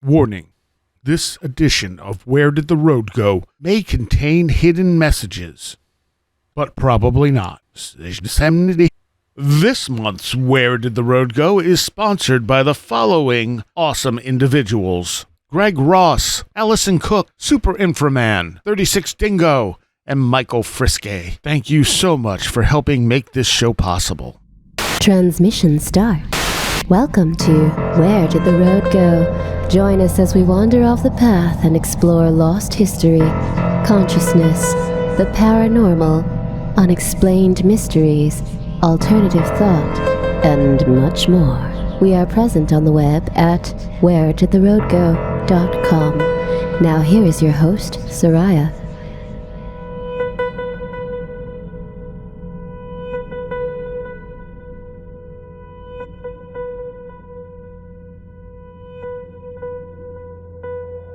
Warning. This edition of Where Did the Road Go may contain hidden messages, but probably not. This month's Where Did the Road Go is sponsored by the following awesome individuals: Greg Ross, Allison Cook, Super Inframan, 36 Dingo, and Michael Friske. Thank you so much for helping make this show possible. Transmission start. Welcome to Where Did the Road Go? Join us as we wander off the path and explore lost history, consciousness, the paranormal, unexplained mysteries, alternative thought, and much more. We are present on the web at wheredidtheroadgo.com. Now here is your host, Soraya.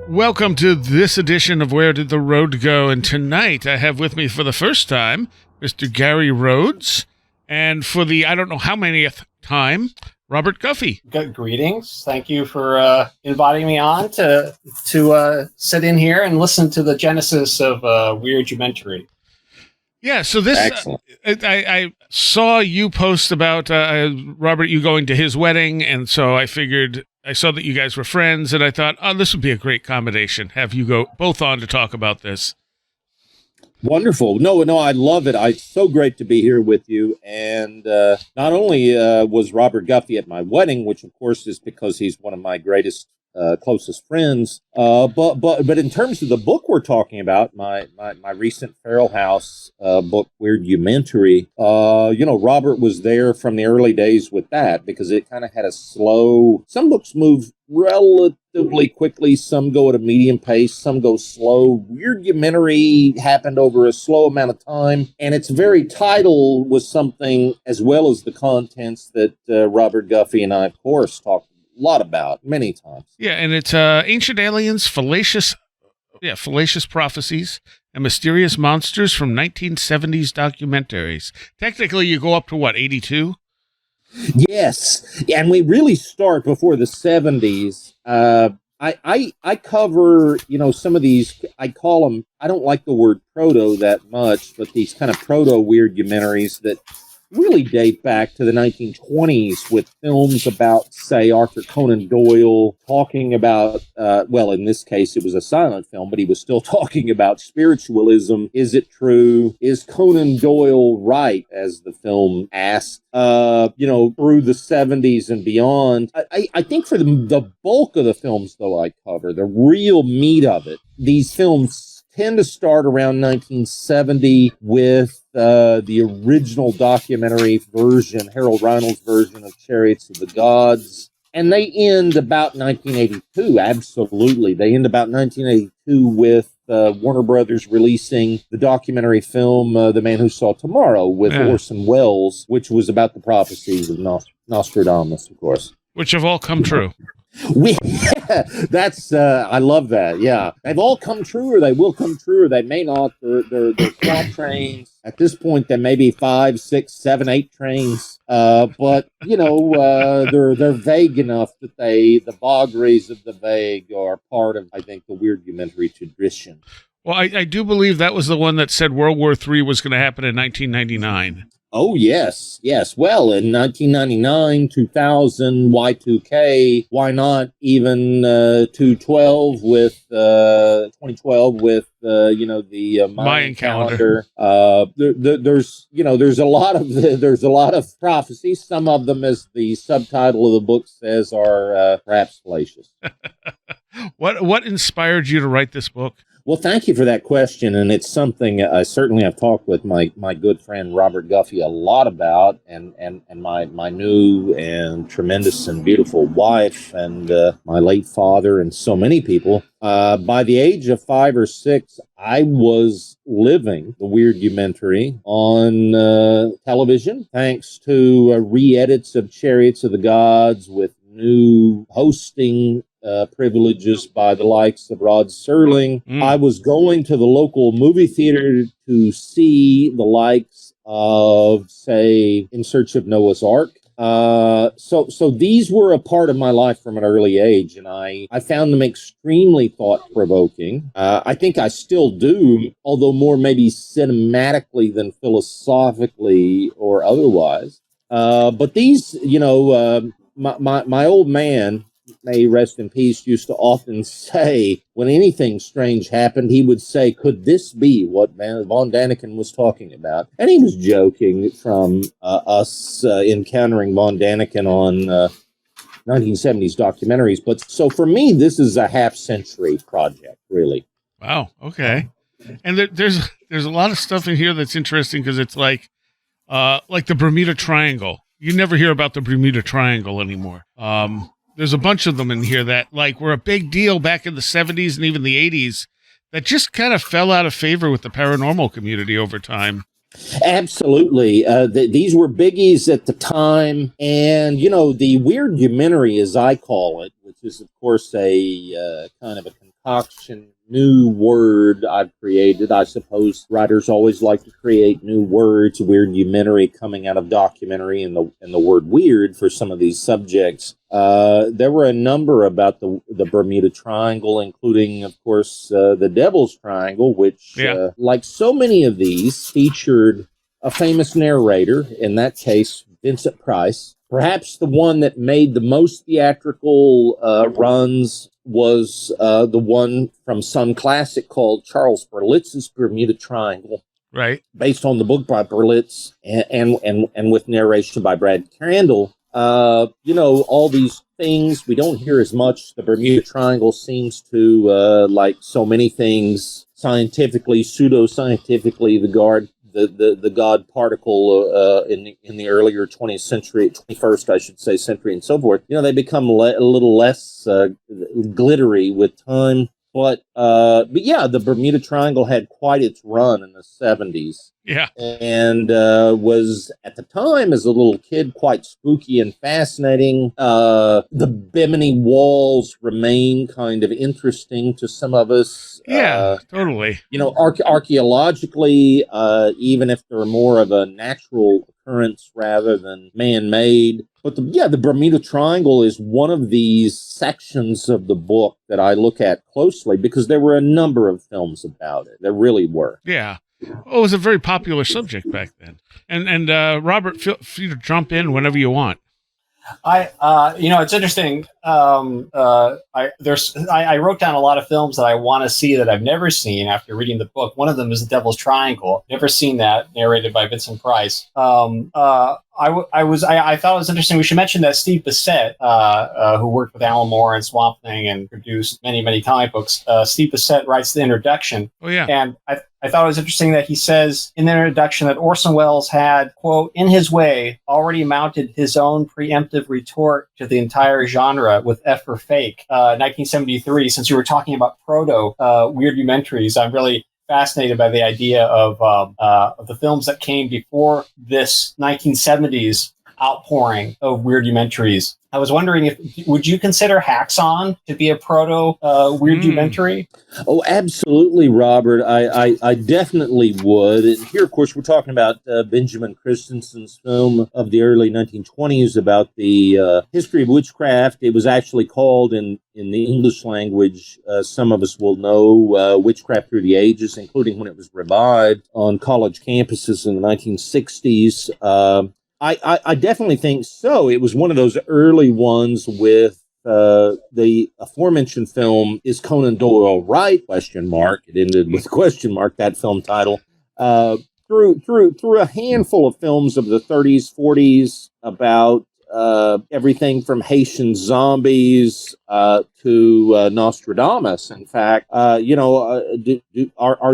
Welcome to this edition of Where Did the Road Go? And tonight I have with me for the first time Mr. Gary Rhoads, and for the I don't know how manyth time, Robert Guffey. Good greetings. Thank you for inviting me on to sit in here and listen to the genesis of Weirdumentary. Yeah, so this I saw you post about Robert, you going to his wedding, and so I figured I saw that you guys were friends, and I thought, oh, this would be a great combination. Have you go both on to talk about this. Wonderful. No, I love it. It's so great to be here with you. And not only was Robert Guffey at my wedding, which of course is because he's one of my greatest, closest friends, but in terms of the book we're talking about, my recent Feral House book, Weirdumentary, Robert was there from the early days with that because it kind of had a slow. Some books move relatively quickly, some go at a medium pace, some go slow. Weirdumentary happened over a slow amount of time, and its very title was something, as well as the contents, that Robert Guffey and I, of course, talked a lot about many times. Yeah, and it's Ancient Aliens, Fallacious Prophecies, and Mysterious Monsters from 1970s Documentaries. Technically, you go up to, 82? Yes, and we really start before the 70s. I cover, some of these, I call them, I don't like the word proto that much, but these kind of proto-weirdomentaries that really date back to the 1920s with films about, say, Arthur Conan Doyle talking about, in this case, it was a silent film, but he was still talking about spiritualism. Is it true? Is Conan Doyle right, as the film asked, through the 70s and beyond? I think for the bulk of the films, though, I cover, the real meat of it, these films tend to start around 1970 with the original documentary version, Harold Reynolds' version of Chariots of the Gods. And they end about 1982, absolutely. They end about 1982 with Warner Brothers releasing the documentary film The Man Who Saw Tomorrow with Orson Welles, which was about the prophecies of Nostradamus, of course. Which have all come true. I love that. Yeah, they've all come true, or they will come true, or they may not. They're small trains. At this point, there may be 5, 6, 7, 8 trains. But they're vague enough that the vagaries of the vague are part of, I think, the Weirdumentary tradition. Well, I do believe that was the one that said World War III was going to happen in 1999. Oh, yes. Well, in 1999, 2000, Y2K, why not even 2012 with the Mayan calendar. There's a lot of prophecies. Some of them, as the subtitle of the book says, are perhaps fallacious. What inspired you to write this book? Well, thank you for that question, and it's something I certainly have talked with my good friend Robert Guffey a lot about, and my new and tremendous and beautiful wife, and my late father, and so many people. By the age of 5 or 6, I was living the Weirdumentary on television, thanks to re-edits of Chariots of the Gods with new hosting privileges by the likes of Rod Serling. I was going to the local movie theater to see the likes of, say, In Search of Noah's Ark, So these were a part of my life from an early age, and I found them extremely thought-provoking. I think I still do, although more maybe cinematically than philosophically or otherwise. But these, my old man, may he rest in peace, used to often say, when anything strange happened, he would say, could this be what Von Daniken was talking about? And he was joking from us encountering Von Daniken on 1970s documentaries. But so for me, this is a half-century project, really. Wow, okay. And there's a lot of stuff in here that's interesting because it's like the Bermuda Triangle. You never hear about the Bermuda Triangle anymore. There's a bunch of them in here that were a big deal back in the 70s and even the 80s that just kind of fell out of favor with the paranormal community over time. Absolutely. These were biggies at the time. And, the Weirdumentary, as I call it, which is, of course, a kind of a concoction, new word I've created. I suppose writers always like to create new words. Weirdumentary coming out of documentary and the word weird for some of these subjects. There were a number about the Bermuda Triangle, including, of course, the Devil's Triangle, which, like so many of these, featured a famous narrator, in that case, Vincent Price. Perhaps the one that made the most theatrical runs was the one from Sun Classic called Charles Berlitz's Bermuda Triangle. Right. Based on the book by Berlitz and with narration by Brad Crandall. All these things we don't hear as much. The Bermuda Triangle seems to, like so many things, scientifically, pseudo-scientifically, the God particle in the earlier 20th century, 21st, I should say, century, and so forth. They become a little less glittery with time. But yeah, the Bermuda Triangle had quite its run in the 70s. Yeah. And was, at the time, as a little kid, quite spooky and fascinating. The Bimini Walls remain kind of interesting to some of us. Yeah, totally. Archaeologically, even if they're more of a natural occurrence rather than man-made. But the Bermuda Triangle is one of these sections of the book that I look at closely because there were a number of films about it. There really were. Yeah. Oh, it was a very popular subject back then. And Robert, feel free to jump in whenever you want. It's interesting. I wrote down a lot of films that I want to see that I've never seen after reading the book. One of them is The Devil's Triangle. Never seen that, narrated by Vincent Price. I thought it was interesting. We should mention that Steve Bissett, who worked with Alan Moore and Swamp Thing and produced many, many comic books. Steve Bissett writes the introduction. Oh, yeah. And I thought it was interesting that he says in the introduction that Orson Welles had, quote, in his way, already mounted his own preemptive retort to the entire genre with F for Fake, 1973. Since you were talking about weird-umentaries, I'm really fascinated by the idea of the films that came before this 1970s outpouring of weird-umentaries. I was wondering would you consider Haxon to be a proto weird-umentary? Oh, absolutely, Robert. I definitely would. And here, of course, we're talking about Benjamin Christensen's film of the early 1920s about the history of witchcraft. It was actually called in the English language, some of us will know, Witchcraft Through the Ages, including when it was revived on college campuses in the 1960s. I definitely think so. It was one of those early ones with the aforementioned film, Is Conan Doyle Right? ? It ended with question mark, that film title. Through a handful of films of the 30s, 40s about everything from Haitian zombies to Nostradamus. In fact, are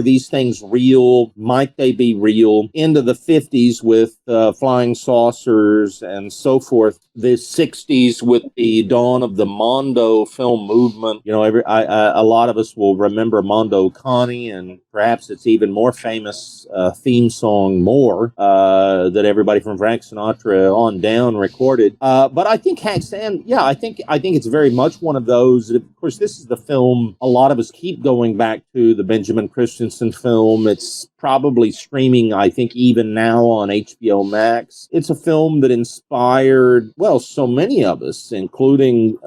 these things real? Might they be real? Into the 50s with flying saucers and so forth. The 60s with the dawn of the Mondo film movement. A lot of us will remember Mondo Connie, and perhaps its even more famous theme song, More, that everybody from Frank Sinatra on down recorded. period. But I think Haxan, yeah, I think it's very much one of those. Of course, this is the film a lot of us keep going back to, the Benjamin Christensen film. It's probably streaming, I think, even now on HBO Max. It's a film that inspired, well, so many of us, including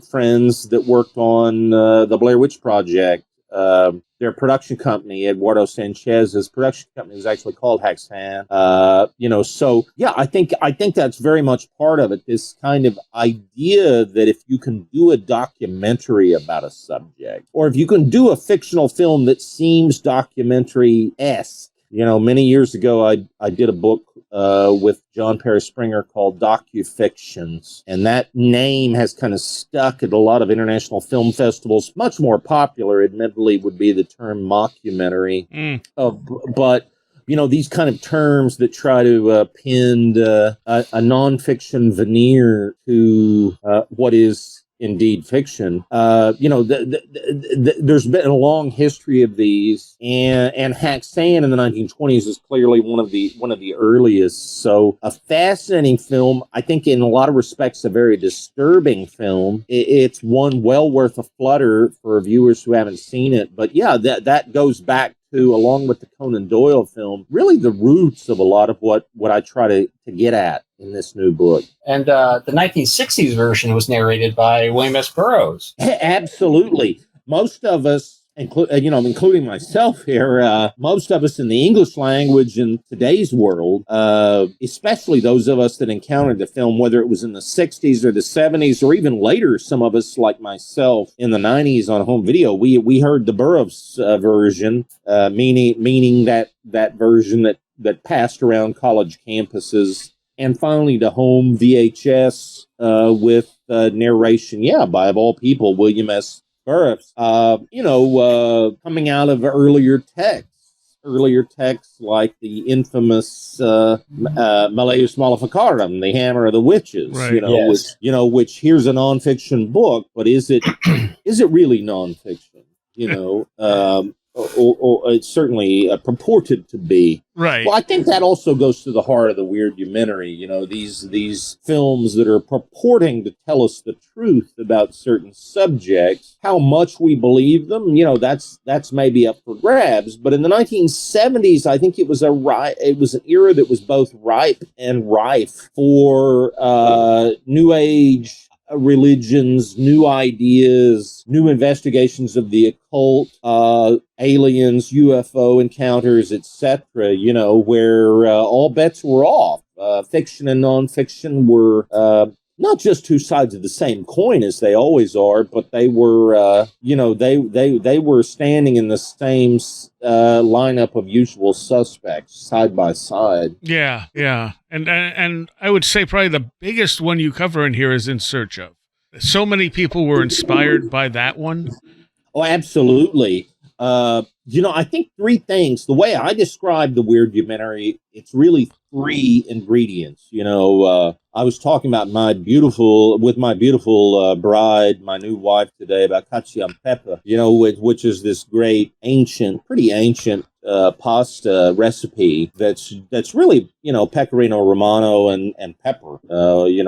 friends that worked on the Blair Witch Project. Their production company, Eduardo Sanchez's production company, was actually called Haxan. So yeah, I think that's very much part of it. This kind of idea that if you can do a documentary about a subject, or if you can do a fictional film that seems documentary-esque. Many years ago, I did a book with John Paris Springer called Docufictions, and that name has kind of stuck at a lot of international film festivals. Much more popular, admittedly, would be the term mockumentary. But these kind of terms that try to pin a nonfiction veneer to what is indeed fiction. There's been a long history of these, and Haxan in the 1920s is clearly one of the earliest. So a fascinating film. I think in a lot of respects a very disturbing film. It's one well worth a flutter for viewers who haven't seen it. But yeah, that goes back to, along with the Conan Doyle film, really the roots of a lot of what I try to get at in this new book. And the 1960s version was narrated by William S. Burroughs. Absolutely. Most of us, including myself here, most of us in the English language in today's world, especially those of us that encountered the film, whether it was in the 60s or the 70s or even later, some of us like myself in the 90s on home video, we heard the Burroughs version, meaning that version that passed around college campuses, and finally to home VHS with narration, by, of all people, William S. Burroughs, coming out of earlier texts like the infamous Malleus Maleficarum, the Hammer of the Witches, right. Which here's a nonfiction book, but is it really nonfiction? Or it's certainly purported to be. Right. Well, I think that also goes to the heart of the Weirdumentary. These films that are purporting to tell us the truth about certain subjects. How much we believe them, that's maybe up for grabs. But in the 1970s, I think it was an era that was both ripe and rife for New Age religions, new ideas, new investigations of the occult, aliens, UFO encounters, etc., where all bets were off. Fiction and nonfiction were not just two sides of the same coin as they always are, but they were, they were standing in the same lineup of usual suspects side by side. Yeah. And I would say probably the biggest one you cover in here is In Search Of. So many people were inspired by that one. Oh, absolutely. I think three things. The way I describe the Weirdumentary, it's really three ingredients. I was talking about my beautiful bride, my new wife today, about cacio e pepe, which is this great pretty ancient pasta recipe that's really, pecorino romano and pepper,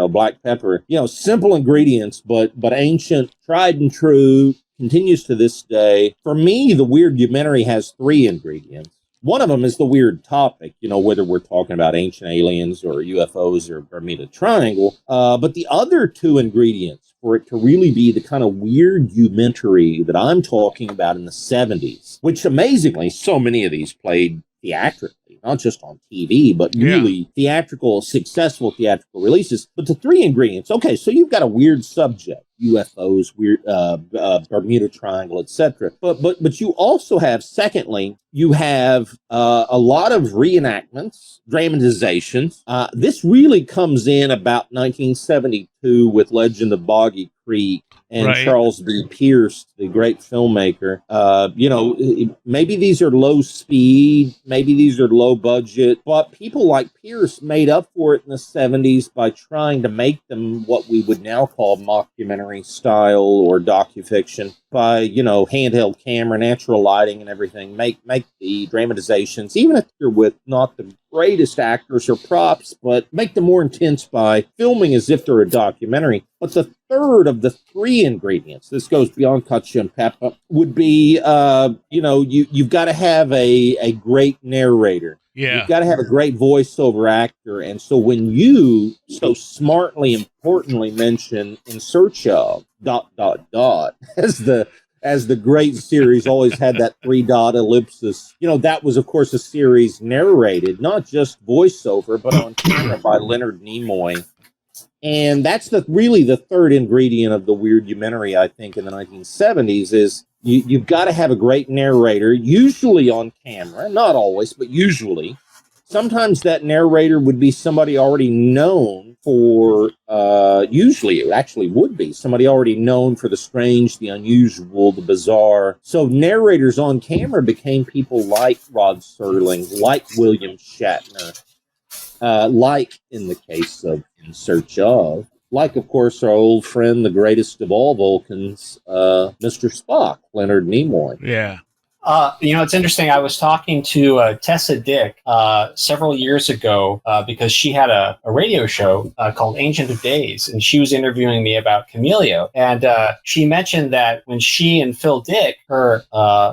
black pepper, simple ingredients, but ancient, tried and true, continues to this day. For me, the Weirdumentary has three ingredients. One of them is the weird topic, whether we're talking about ancient aliens or UFOs or Bermuda Triangle. But the other two ingredients for it to really be the kind of Weirdumentary that I'm talking about in the 70s, which amazingly, so many of these played theatrically, not just on TV, but really successful theatrical releases. But the three ingredients, okay, so you've got a weird subject, UFOs, weird Bermuda Triangle, etc. But you also have, secondly, you have a lot of reenactments, dramatizations. This really comes in about 1972 with Legend of Boggy Creek and Charles B. Pierce, the great filmmaker. Maybe these are low speed, maybe these are low budget, but people like Pierce made up for it in the 70s by trying to make them what we would now call mockumentary style or docufiction. by, handheld camera, natural lighting and everything, make the dramatizations, even if you're with not the greatest actors or props, but make them more intense by filming as if they're a documentary. But the third of the three ingredients, this goes beyond cacio and pepe, would be, you've got to have a great narrator. Yeah. You've got to have a great voiceover actor. And so when you so smartly, importantly mention In Search of ... as the great series always had that 3-dot ellipsis, that was, of course, a series narrated, not just voiceover, but on camera by Leonard Nimoy. And that's really the third ingredient of the Weirdumentary, I think, in the 1970s, is you've got to have a great narrator, usually on camera, not always, but usually. Sometimes that narrator would be somebody already known for, usually it actually would be somebody already known for the strange, the unusual, the bizarre. So narrators on camera became people like Rod Serling, like William Shatner, like in the case of In Search of, like, of course, our old friend, the greatest of all Vulcans, Mr. Spock, Leonard Nimoy. Yeah. It's interesting. I was talking to Tessa Dick several years ago because she had a radio show called Ancient of Days, and she was interviewing me about Camellia. And she mentioned that when she and Phil Dick, her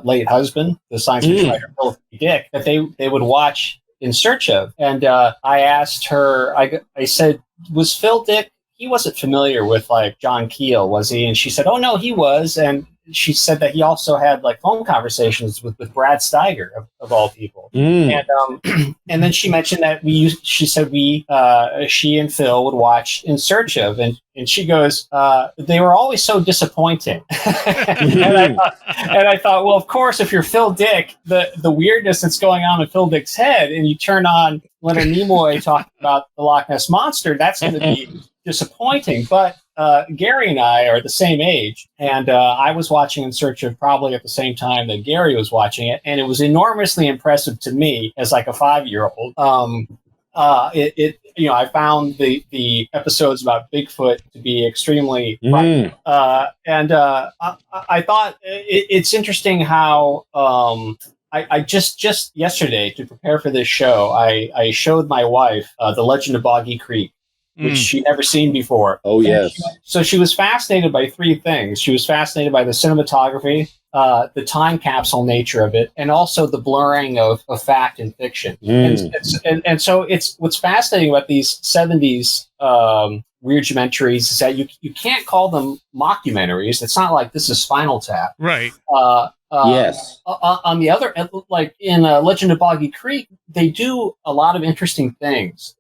late husband, the science fiction writer Phil Dick, that they would watch In Search of. And I asked her, I said, was Phil Dick, he wasn't familiar with like John Keel, was he? And she said, oh, no, he was. And she said that he also had like phone conversations with Brad Steiger of all people. And then she mentioned that she and Phil would watch In Search of, and she goes, they were always so disappointing. and I thought, well, of course, if you're Phil Dick, the weirdness that's going on in Phil Dick's head, and you turn on Leonard Nimoy talking about the Loch Ness Monster, that's going to be disappointing. But Gary and I are the same age, and I was watching In Search of probably at the same time that Gary was watching it, and it was enormously impressive to me as like a 5-year-old. I found the episodes about Bigfoot to be extremely frightening. And I thought it's interesting how I just yesterday, to prepare for this show, I showed my wife The Legend of Boggy Creek, which she'd never seen before. Oh, yes. So she was fascinated by three things. She was fascinated by the cinematography, the time capsule nature of it, and also the blurring of fact and fiction. And so it's what's fascinating about these 70s Weirdumentary is that you can't call them mockumentaries. It's not like this is Spinal Tap. Right. Yes. On the other, like in Legend of Boggy Creek, they do a lot of interesting things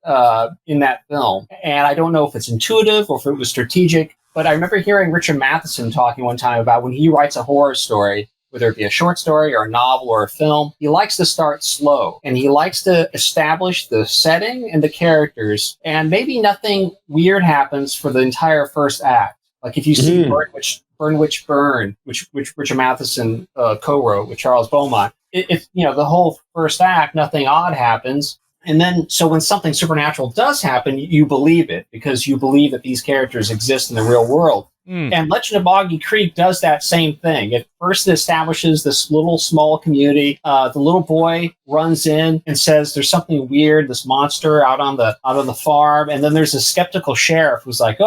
in that film. And I don't know if it's intuitive or if it was strategic, but I remember hearing Richard Matheson talking one time about when he writes a horror story, whether it be a short story or a novel or a film, he likes to start slow, and he likes to establish the setting and the characters, and maybe nothing weird happens for the entire first act. Like if you see Burn Witch Burn, which Richard Matheson co-wrote with Charles Beaumont, it's the whole first act, nothing odd happens. And then, so when something supernatural does happen, you believe it because you believe that these characters exist in the real world. And Legend of Boggy Creek does that same thing. It first establishes this little small community. The little boy runs in and says there's something weird, this monster out on the farm. And then there's a skeptical sheriff who's like,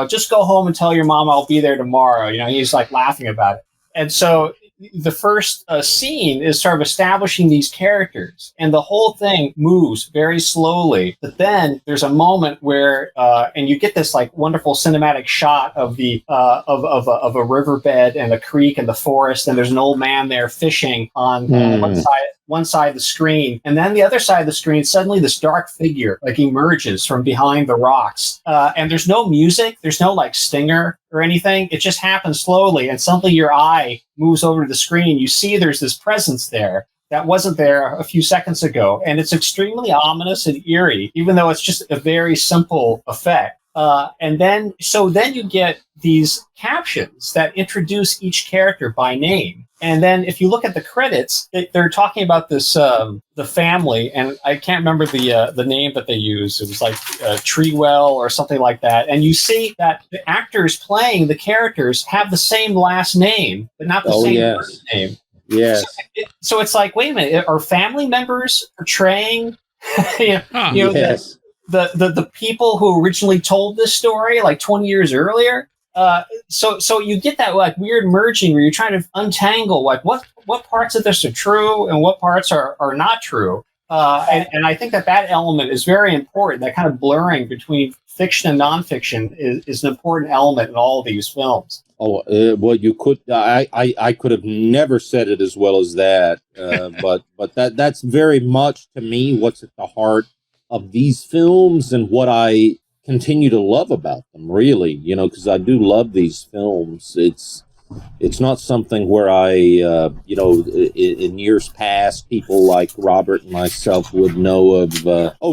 just go home and tell your mom I'll be there tomorrow. He's like laughing about it. And so the first scene is sort of establishing these characters, and the whole thing moves very slowly. But then there's a moment where, and you get this like wonderful cinematic shot of the of a riverbed and a creek and the forest, and there's an old man there fishing on one side of the screen, and then the other side of the screen, suddenly this dark figure like emerges from behind the rocks, and there's no music, there's no like stinger or anything. It just happens slowly, and suddenly your eye moves over to the screen. You see there's this presence there that wasn't there a few seconds ago, and it's extremely ominous and eerie, even though it's just a very simple effect. And then you get these captions that introduce each character by name. And then if you look at the credits, they're talking about this the family, and I can't remember the name that they used. It was like Treewell or something like that. And you see that the actors playing the characters have the same last name, but not the same first name. Yes. So it's like, wait a minute, are family members portraying Yes. the people who originally told this story like 20 years earlier? So you get that like weird merging where you're trying to untangle like what parts of this are true and what parts are not true. And I think that element is very important. That kind of blurring between fiction and nonfiction is an important element in all of these films. Oh, well, you could. I could have never said it as well as that. But that's very much to me what's at the heart of these films and what I continue to love about them. Really, because I do love these films. It's not something where I, in years past, people like Robert and myself would know of,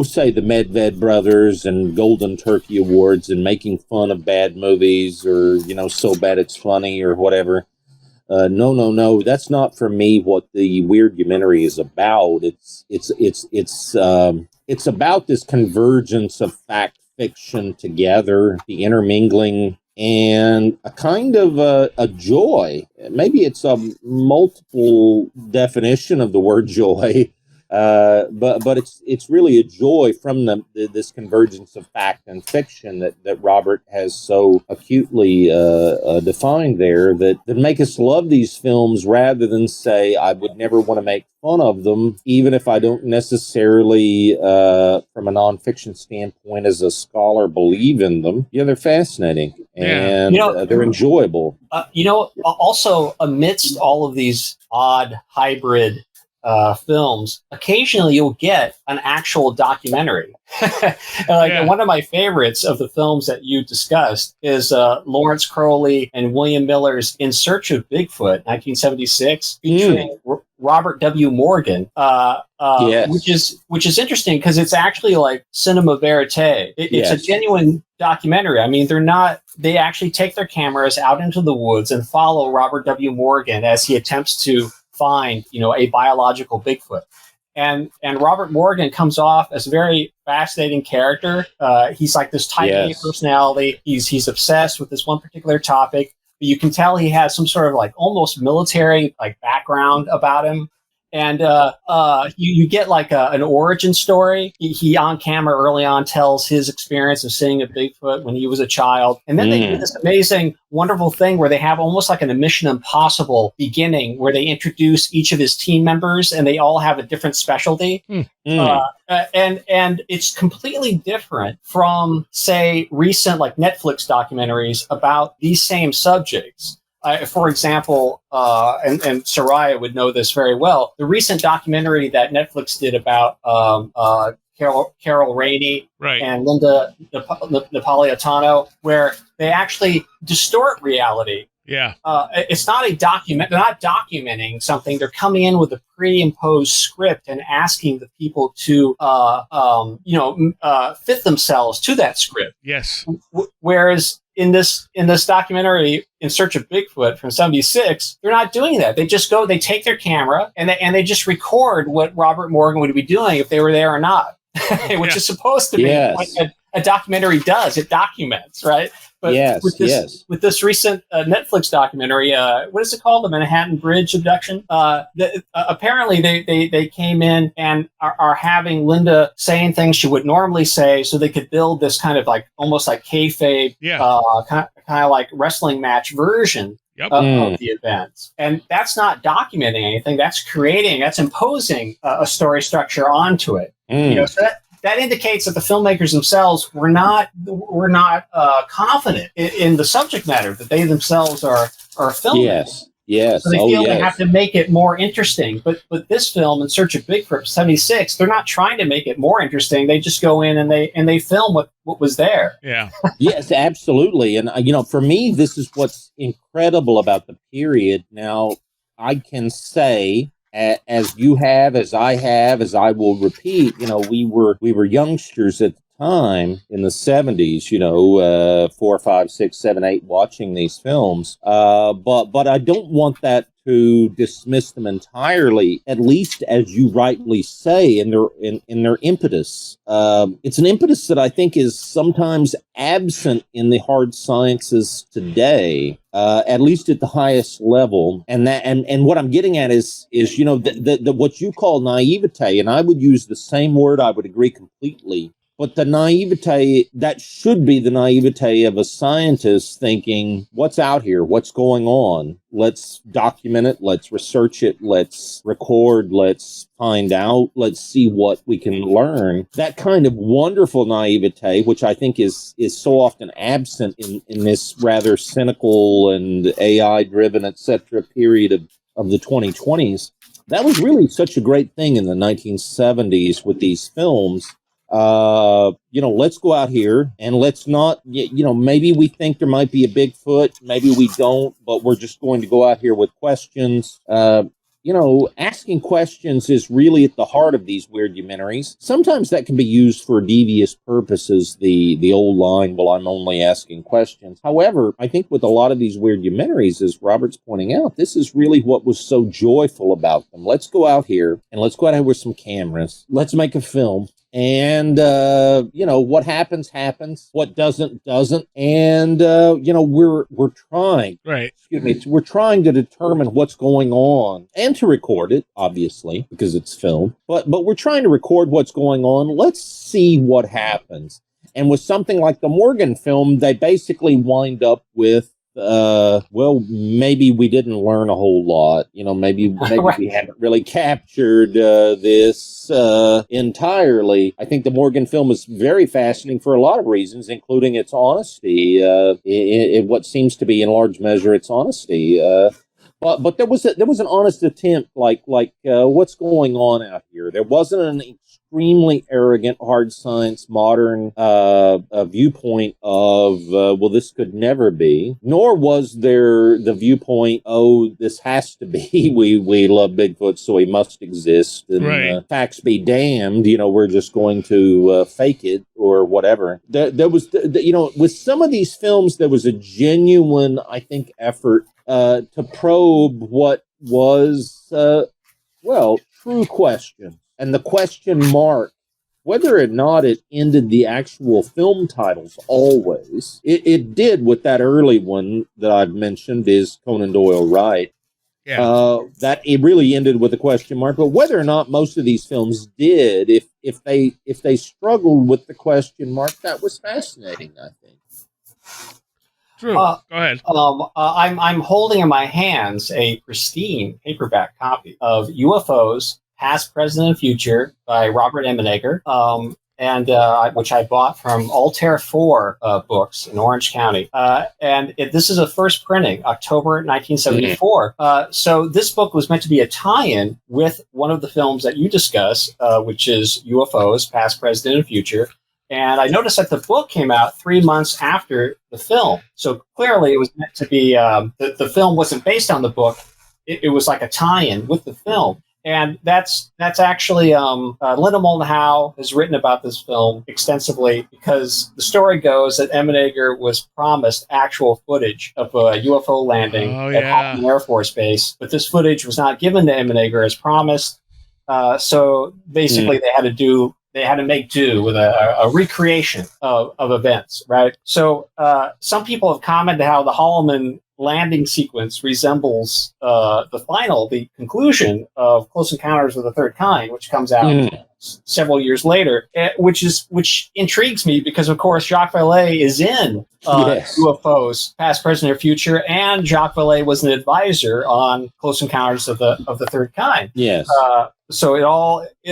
say the Medved brothers and Golden Turkey Awards and making fun of bad movies or, so bad it's funny or whatever. No. That's not for me what the Weirdumentary is about. It's about this convergence of fact fiction together, the intermingling, and a kind of a joy. Maybe it's a multiple definition of the word joy, but it's really a joy from this convergence of fact and fiction that Robert has so acutely defined there that make us love these films rather than say, I would never want to make fun of them, even if I don't necessarily, from a nonfiction standpoint, as a scholar, believe in them. Yeah, they're fascinating and they're enjoyable. Also amidst all of these odd hybrid films, occasionally you'll get an actual documentary. One of my favorites of the films that you discussed is Lawrence Crowley and William Miller's In Search of Bigfoot, 1976, featuring Robert W. Morgan, which is interesting because it's actually like cinema verite. It's a genuine documentary. I mean, they actually take their cameras out into the woods and follow Robert W. Morgan as he attempts to find, a biological Bigfoot. And Robert Morgan comes off as a very fascinating character. He's like this type A personality. He's obsessed with this one particular topic. But you can tell he has some sort of like almost military like background about him. And you get like an origin story. He on camera early on tells his experience of seeing a Bigfoot when he was a child. And then they do this amazing, wonderful thing where they have almost like a Mission Impossible beginning where they introduce each of his team members and they all have a different specialty. And it's completely different from, say, recent like Netflix documentaries about these same subjects. For example, and Soraya would know this very well, the recent documentary that Netflix did about Carol Rainey and Linda Napolitano, where they actually distort reality. Yeah. It's not a document. They're not documenting something. They're coming in with a pre-imposed script and asking the people to, fit themselves to that script. Yes. Whereas in this documentary, In Search of Bigfoot from '76, they're not doing that. They just they take their camera and they just record what Robert Morgan would be doing if they were there or not, which is supposed to be what a documentary does. It documents, right? But with this recent Netflix documentary, what is it called? The Manhattan Bridge abduction. Apparently, they came in and are having Linda saying things she would normally say, so they could build this kind of like almost like kayfabe, kind of like wrestling match version of the events. And that's not documenting anything. That's imposing a story structure onto it. So that indicates that the filmmakers themselves were not confident in the subject matter that they themselves are filming. Yes. So they feel they have to make it more interesting. But this film, In Search of Bigfoot '76, they're not trying to make it more interesting. They just go in and they film what was there. Yeah. Yes, absolutely. And for me, this is what's incredible about the period. Now, I can say, as you have, as I have, as I will repeat, we were youngsters at the time in the 70s, 4, 5, 6, 7, 8, watching these films. But I don't want that to dismiss them entirely, at least as you rightly say, in their impetus. It's an impetus that I think is sometimes absent in the hard sciences today. At least at the highest level, and what I'm getting at is the what you call naivete, and I would use the same word. I would agree completely. But the naivete, that should be the naivete of a scientist thinking, what's out here? What's going on? Let's document it. Let's research it. Let's record. Let's find out. Let's see what we can learn. That kind of wonderful naivete, which I think is so often absent in this rather cynical and AI-driven, etc. period of the 2020s. That was really such a great thing in the 1970s with these films. Let's go out here and let's not, maybe we think there might be a Bigfoot, maybe we don't, but we're just going to go out here with questions. Asking questions is really at the heart of these weirdumentary. Sometimes that can be used for devious purposes, the old line, well, I'm only asking questions. However, I think with a lot of these weirdumentary, as Robert's pointing out, this is really what was so joyful about them. Let's go out here and let's go out here with some cameras. Let's make a film. And, what happens, what doesn't. And, we're trying, right. We're trying to determine what's going on and to record it, obviously, because it's film, but we're trying to record what's going on. Let's see what happens. And with something like the Morgan film, they basically wind up with, maybe we didn't learn a whole lot. Maybe Right. we haven't really captured this entirely. I think the Morgan film is very fascinating for a lot of reasons, including its honesty. In what seems to be, in large measure, its honesty. But there was an honest attempt, like what's going on out here. There wasn't an extremely arrogant hard science modern viewpoint of this could never be, nor was there the viewpoint, this has to be. We love Bigfoot, so he must exist, and right. Facts be damned. We're just going to fake it or whatever. There was with some of these films there was a genuine, I think, effort to probe what was, true question. And the question mark, whether or not it ended the actual film titles always, it did with that early one that I've mentioned, is Conan Doyle right? Yeah. That it really ended with a question mark. But whether or not most of these films did, if they struggled with the question mark, that was fascinating, I think. True. Go ahead. I'm holding in my hands a pristine paperback copy of UFOs, Past, Present, and Future by Robert Emenegger, which I bought from Altair 4 Books in Orange County. This is a first printing, October 1974. So this book was meant to be a tie-in with one of the films that you discuss, which is UFOs, Past, Present, and Future. And I noticed that the book came out 3 months after the film. So clearly it was meant to be, the film wasn't based on the book. It was like a tie-in with the film. And that's actually, Linda Moulton Howe has written about this film extensively, because the story goes that Emenegger was promised actual footage of a UFO landing at Hoffman Air Force Base, but this footage was not given to Emenegger as promised. So basically they had to make do with a recreation of events, right? So some people have commented how the Holloman landing sequence resembles the conclusion of Close Encounters of the Third Kind, which comes out several years later, which intrigues me because, of course, Jacques Vallée is in UFOs, Past, Present, or Future, and Jacques Vallée was an advisor on Close Encounters of the Third Kind. Yes. So it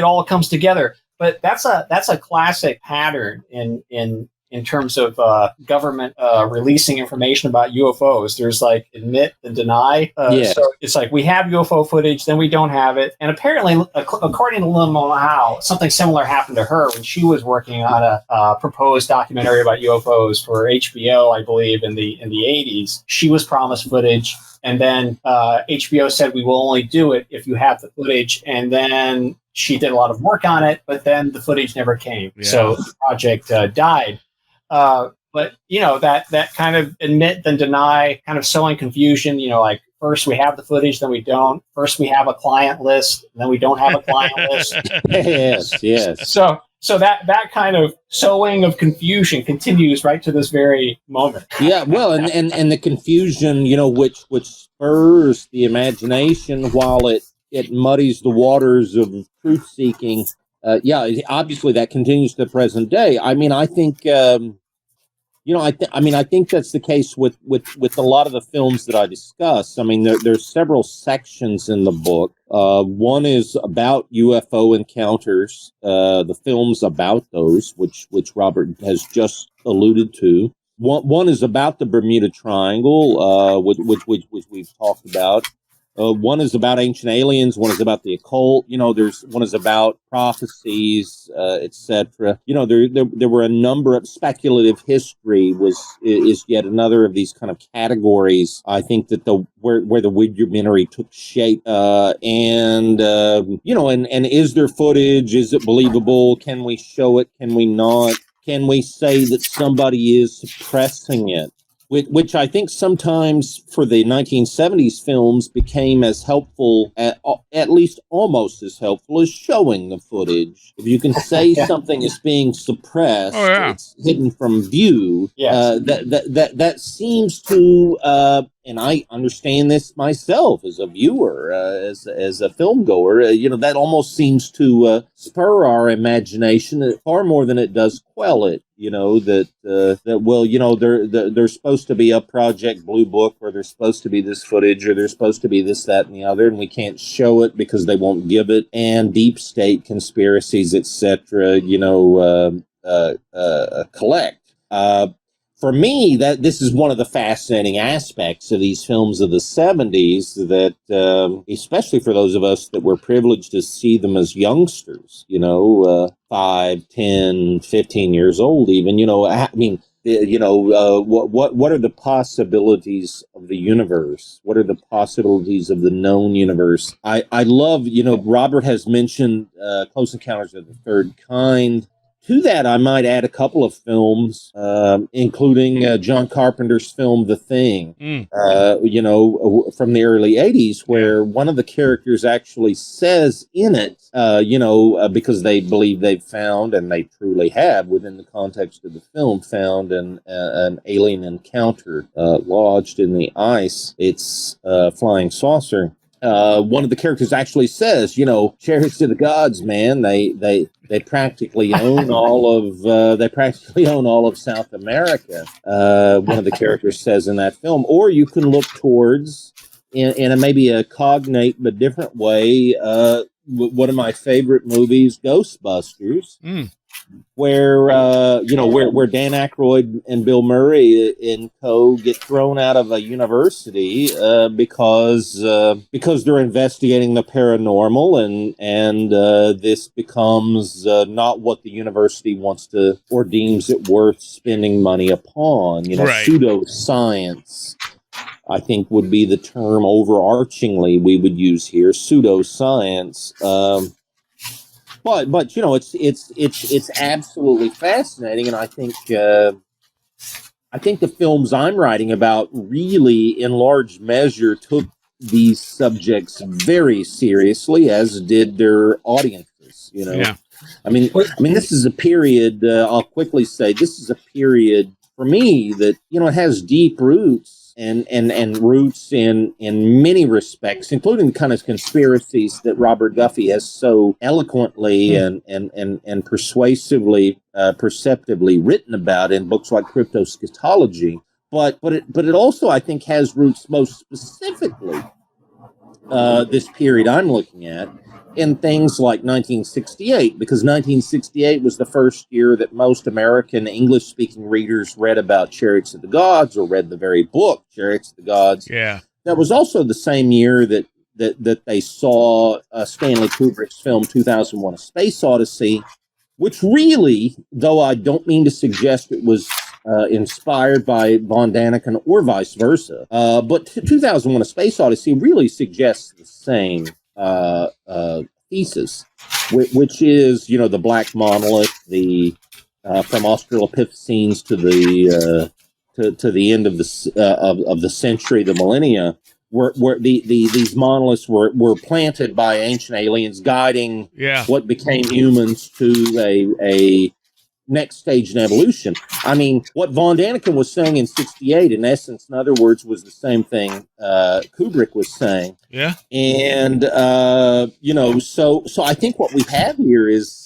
all comes together. But that's a classic pattern in terms of government releasing information about UFOs. There's like admit and deny. So it's like we have UFO footage, then we don't have it. And apparently, according to Linda Moulton Howe, something similar happened to her when she was working on a proposed documentary about UFOs for HBO, I believe, in the 80s. She was promised footage. And then HBO said, we will only do it if you have the footage. And then she did a lot of work on it, but then the footage never came. Yeah. So the project died. But, that kind of admit then deny, kind of sowing confusion, like first we have the footage, then we don't. First we have a client list, then we don't have a client list. Yes. So that kind of sowing of confusion continues right to this very moment. Yeah, well, and the confusion, which spurs the imagination while it muddies the waters of truth seeking. Obviously that continues to the present day. I mean, I think I think that's the case with a lot of the films that I discuss. I mean, there's several sections in the book. One is about UFO encounters, the films about those, which Robert has just alluded to. One is about the Bermuda Triangle, which we've talked about. One is about ancient aliens. One is about the occult. One is about prophecies, etc. There were a number of speculative history is yet another of these kind of categories. I think that where the Weirdumentary took shape, and is there footage? Is it believable? Can we show it? Can we not? Can we say that somebody is suppressing it? Which I think sometimes for the 1970s films became as helpful, at least almost as helpful as showing the footage. If you can say something is being suppressed, it's hidden from view. Yes. That seems to, and I understand this myself as a viewer, as a film goer. That almost seems to spur our imagination far more than it does quell it. There's supposed to be a Project Blue Book, or there's supposed to be this footage, or there's supposed to be this, that, and the other, and we can't show it because they won't give it. And deep state conspiracies, etc. Collect. For me, that this is one of the fascinating aspects of these films of the 70s that, especially for those of us that were privileged to see them as youngsters, 5, 10, 15 years old even, what are the possibilities of the universe? What are the possibilities of the known universe? I love, Robert has mentioned Close Encounters of the Third Kind. To that, I might add a couple of films, including John Carpenter's film The Thing, from the early 80s, where one of the characters actually says in it, because they believe they've found, and they truly have, within the context of the film, found an alien encounter lodged in the ice. It's a flying saucer. One of the characters actually says, chariots to the gods, man. They practically own all of South America. One of the characters says in that film. Or you can look towards, in maybe a cognate but different way, one of my favorite movies, Ghostbusters. Where Dan Aykroyd and Bill Murray and co get thrown out of a university because they're investigating the paranormal, and this becomes not what the university wants to or deems it worth spending money upon. Pseudoscience, I think, would be the term overarchingly we would use here. Pseudoscience. But it's absolutely fascinating, and I think the films I'm writing about really, in large measure, took these subjects very seriously, as did their audiences. I mean, this is a period. I'll quickly say this is a period for me that has deep roots. And roots in many respects, including the kind of conspiracies that Robert Guffey has so eloquently and persuasively, perceptively written about in books like Cryptoschatology. But it also, I think, has roots most specifically this period I'm looking at in things like 1968, because 1968 was the first year that most American English-speaking readers read about Chariots of the Gods, or read the very book, Chariots of the Gods. Yeah. That was also the same year that they saw Stanley Kubrick's film 2001: A Space Odyssey, which really, though I don't mean to suggest it was inspired by Von Daniken or vice versa, but 2001: A Space Odyssey really suggests the same thesis, which is, the black monolith, the from Australopithecines to the end of the century, the millennia, these monoliths were planted by ancient aliens, guiding what became humans to a next stage in evolution. I mean, what Von Daniken was saying in '68, in essence, in other words, was the same thing Kubrick was saying. Yeah. And so I think what we have here is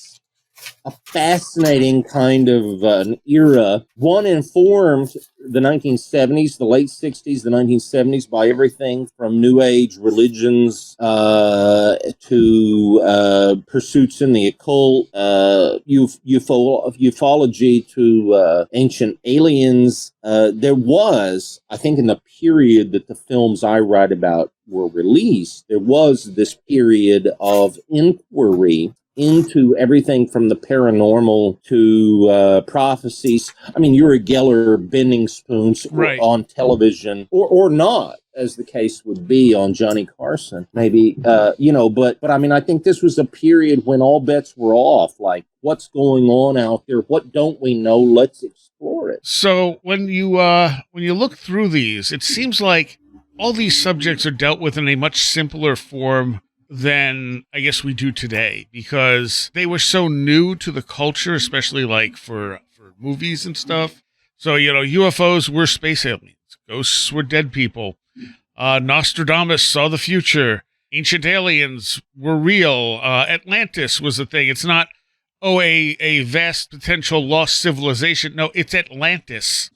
a fascinating kind of an era. One informed the 1970s, the late 60s, the 1970s by everything from New Age religions to pursuits in the occult, ufology to ancient aliens. There was, I think, in the period that the films I write about were released, there was this period of inquiry into everything from the paranormal to prophecies. I mean, Uri Geller bending spoons on television, or not, as the case would be on Johnny Carson, maybe, but I mean, I think this was a period when all bets were off. Like, what's going on out there? What don't we know? Let's explore it. So when you look through these, it seems like all these subjects are dealt with in a much simpler form than I guess we do today, because they were so new to the culture, especially like for movies and stuff. So, UFOs were space aliens. Ghosts were dead people. Nostradamus saw the future. Ancient aliens were real. Atlantis was the thing. It's not, a vast potential lost civilization. No, it's Atlantis.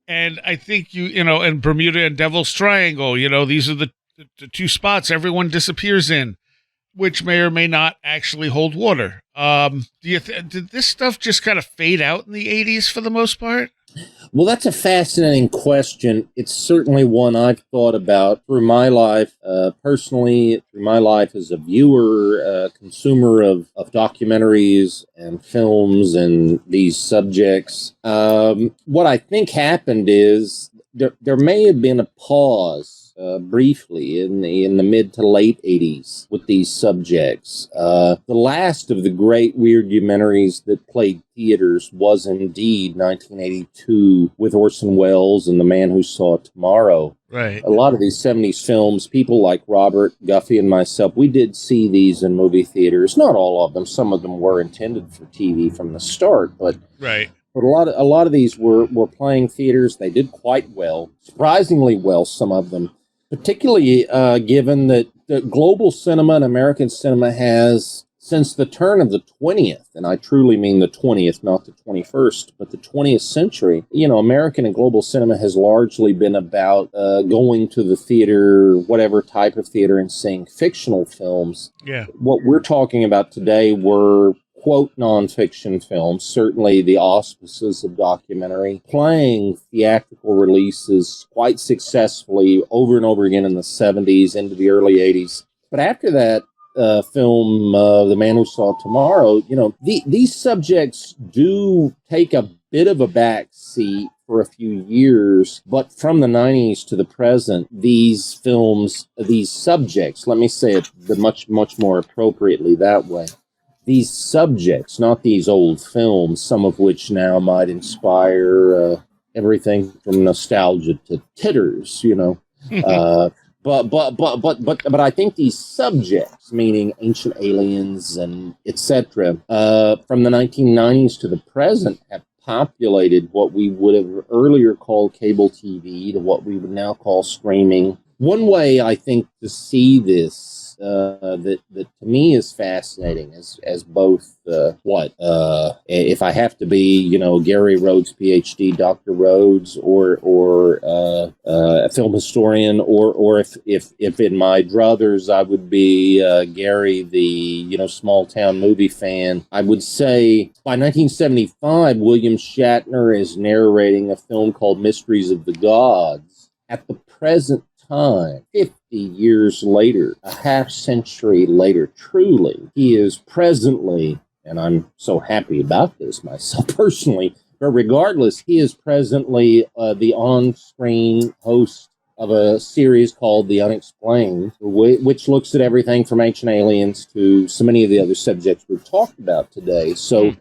And I think and Bermuda and Devil's Triangle, these are the two spots everyone disappears in, which may or may not actually hold water. Did this stuff just kind of fade out in the 80s for the most part? Well, that's a fascinating question. It's certainly one I've thought about through my life, personally, through my life as a viewer, consumer of documentaries and films and these subjects. What I think happened is there may have been a pause briefly in the mid to late 80s with these subjects. The last of the great Weirdumentary that played theaters was indeed 1982 with Orson Welles and The Man Who Saw Tomorrow. Right. A lot of these 70s films, people like Robert, Guffey, and myself, we did see these in movie theaters. Not all of them. Some of them were intended for TV from the start, but right. But a lot of these were playing theaters. They did quite well, surprisingly well, some of them, particularly given that the global cinema and American cinema has, since the turn of the 20th, and I truly mean the 20th, not the 21st, but the 20th century, American and global cinema has largely been about going to the theater, whatever type of theater, and seeing fictional films. Yeah. What we're talking about today were quote nonfiction films, certainly the auspices of documentary, playing theatrical releases quite successfully over and over again in the 70s into the early 80s. But after that film, The Man Who Saw Tomorrow, these subjects do take a bit of a back seat for a few years, but from the 90s to the present, these films, these subjects, let me say it much, much more appropriately that way. These subjects, not these old films, some of which now might inspire everything from nostalgia to titters, But I think these subjects, meaning ancient aliens and etc., from the 1990s to the present, have populated what we would have earlier called cable TV to what we would now call streaming. One way I think to see this that to me is fascinating as both if I have to be Gary Rhoads PhD, Dr. Rhodes, or a film historian, or if in my druthers I would be Gary, the small town movie fan, I would say by 1975 William Shatner is narrating a film called Mysteries of the Gods. At the present time, 50 years later, a half century later, truly, he is presently, and I'm so happy about this myself personally, but regardless, he is presently the on-screen host of a series called The Unexplained, which looks at everything from ancient aliens to so many of the other subjects we've talked about today. So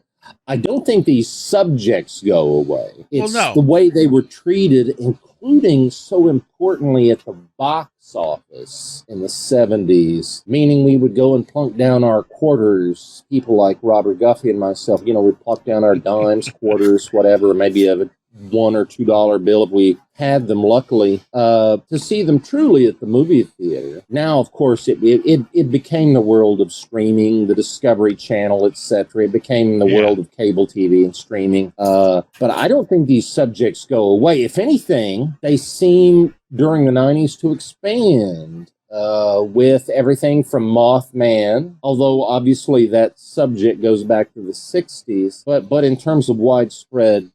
I don't think these subjects go away. It's the way they were treated and including so importantly at the box office in the 70s, meaning we would go and plunk down our quarters. People like Robert Guffey and myself, we'd plunk down our dimes, quarters, whatever, maybe a $1 or $2 bill if we had them, luckily, to see them truly at the movie theater. Now, of course, it became the world of streaming, the Discovery Channel, etc. It became the world of cable TV and streaming. But I don't think these subjects go away. If anything, they seem during the 90s to expand. With everything from Mothman, although obviously that subject goes back to the 60s, but in terms of widespread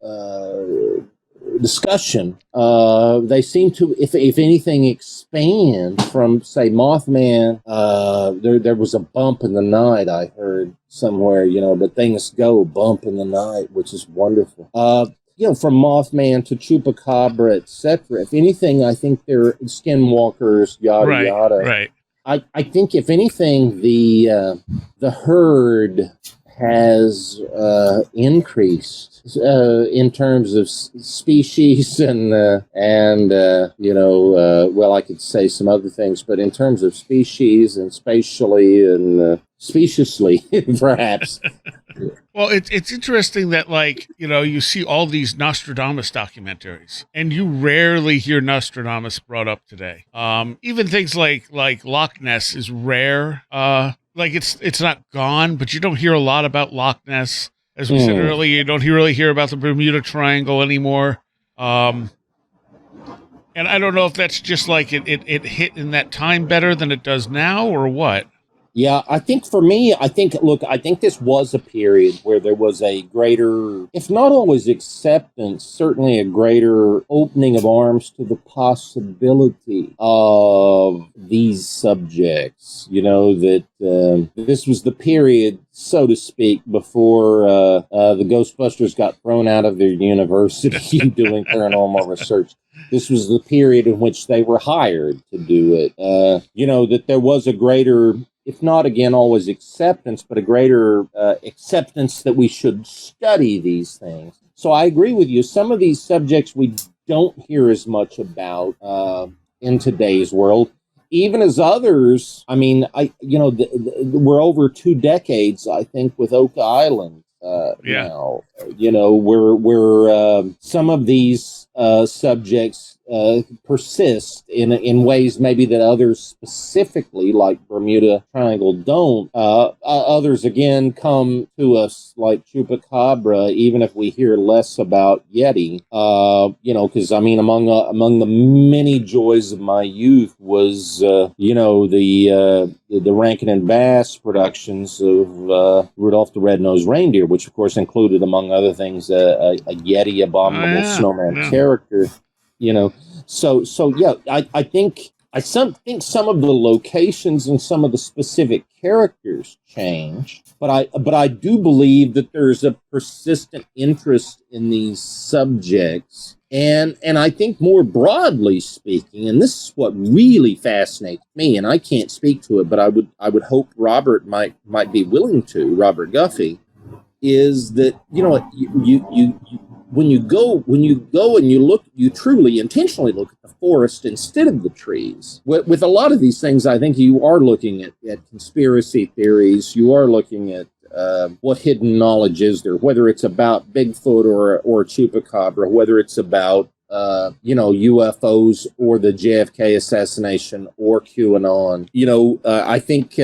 discussion, they seem to, if anything, expand from, say, Mothman. There was a bump in the night, I heard somewhere, but things go bump in the night, which is wonderful. From Mothman to Chupacabra, etc. If anything, I think they're skinwalkers, yada yada. Right. I think if anything, the herd has increased in terms of species and well, I could say some other things, but in terms of species and spatially and speciously, perhaps. Well, it's interesting that, you see all these Nostradamus documentaries, and you rarely hear Nostradamus brought up today. Even things like Loch Ness is rare. It's not gone, but you don't hear a lot about Loch Ness. As we said earlier, you don't really hear about the Bermuda Triangle anymore. And I don't know if that's just it hit in that time better than it does now, or what. Yeah, I think for me, I think this was a period where there was a greater, if not always acceptance, certainly a greater opening of arms to the possibility of these subjects. That this was the period, so to speak, before the Ghostbusters got thrown out of their university doing paranormal research. This was the period in which they were hired to do it. That there was a greater, if not, again, always acceptance, but a greater acceptance that we should study these things. So I agree with you. Some of these subjects we don't hear as much about in today's world, even as others. I mean, we're over 2 decades, I think, with Oak Island. Now, we're some of these subjects persist in ways maybe that others specifically, like Bermuda Triangle, don't. Others, again, come to us like Chupacabra, even if we hear less about Yeti. Because, among the many joys of my youth was, the Rankin and Bass productions of Rudolph the Red-Nosed Reindeer, which, of course, included, among other things, a Yeti abominable snowman character. I think some of the locations and some of the specific characters change, but I do believe that there's a persistent interest in these subjects. And I think more broadly speaking, and this is what really fascinates me, and I can't speak to it, but I would hope Robert might be willing to, Robert Guffey, is that, when you go and you truly intentionally look at the forest instead of the trees. With a lot of these things, I think you are looking at conspiracy theories. You are looking at what hidden knowledge is there, whether it's about Bigfoot or Chupacabra, whether it's about UFOs or the JFK assassination or QAnon. I think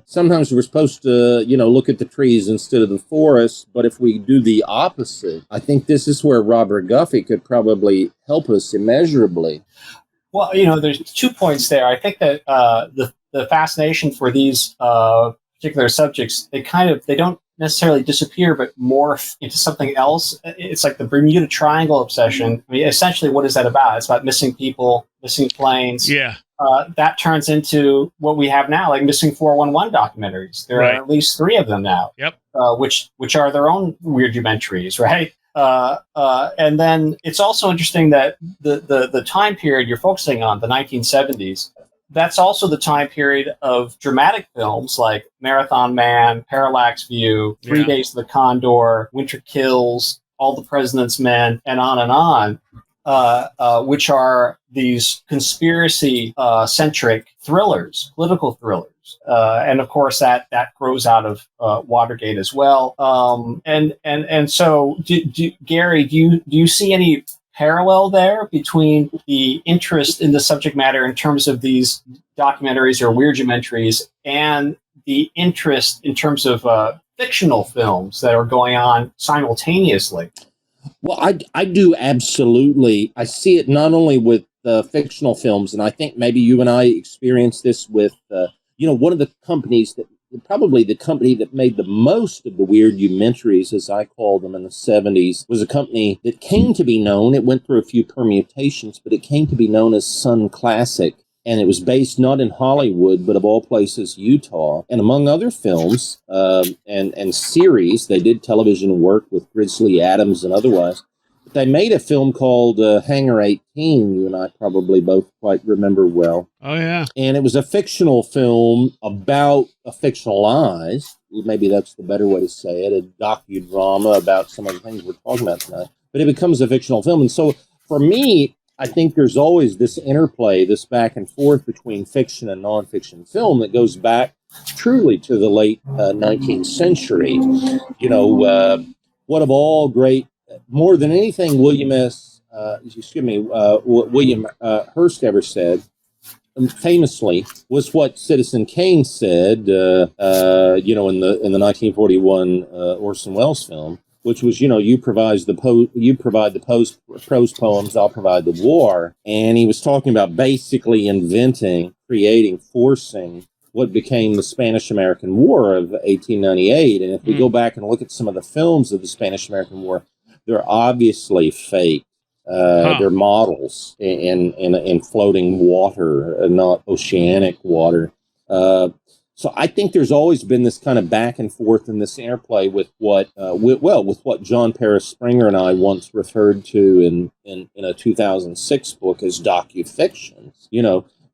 sometimes we're supposed to, look at the trees instead of the forest. But if we do the opposite, I think this is where Robert Guffey could probably help us immeasurably. Well, there's 2 points there. I think that the fascination for these particular subjects, they don't necessarily disappear, but morph into something else. It's like the Bermuda Triangle obsession. I mean, essentially, what is that about? It's about missing people, missing planes. Yeah. That turns into what we have now, like missing 411 documentaries. There are at least 3 of them now. Yep. Which are their own Weirdumentary, right? And then it's also interesting that the time period you're focusing on, the 1970s, that's also the time period of dramatic films like Marathon Man, Parallax View, 3 Days of the Condor, Winter Kills, All the President's Men, and on and on. which are these conspiracy-centric thrillers, political thrillers. And of course, that grows out of Watergate as well. And so, Gary, do you see any parallel there between the interest in the subject matter in terms of these documentaries or Weirdumentary and the interest in terms of fictional films that are going on simultaneously? Well, I do absolutely. I see it not only with fictional films, and I think maybe you and I experienced this with, one of the companies that, probably the company that made the most of the Weirdumentary, as I call them, in the 70s, was a company that came to be known. It went through a few permutations, but it came to be known as Sun Classic. And it was based not in Hollywood, but of all places, Utah. And among other films and series, they did television work with Grizzly Adams and otherwise. But they made a film called Hangar 18, you and I probably both quite remember well. Oh, yeah. And it was a fictional film about a fictionalized, maybe that's the better way to say it, a docudrama about some of the things we're talking about tonight. But it becomes a fictional film. And so for me, I think there's always this interplay, this back and forth between fiction and nonfiction film that goes back truly to the late 19th century. What of all great, more than anything William Hearst ever said, famously, was what Citizen Kane said, in the 1941 Orson Welles film, which was, you provide the prose poems, I'll provide the war. And he was talking about basically inventing, creating, forcing what became the Spanish-American War of 1898. And if we go back and look at some of the films of the Spanish-American War, they're obviously fake. They're models in floating water, not oceanic water. So I think there's always been this kind of back and forth and this interplay with what John Paris Springer and I once referred to in a 2006 book as docufiction.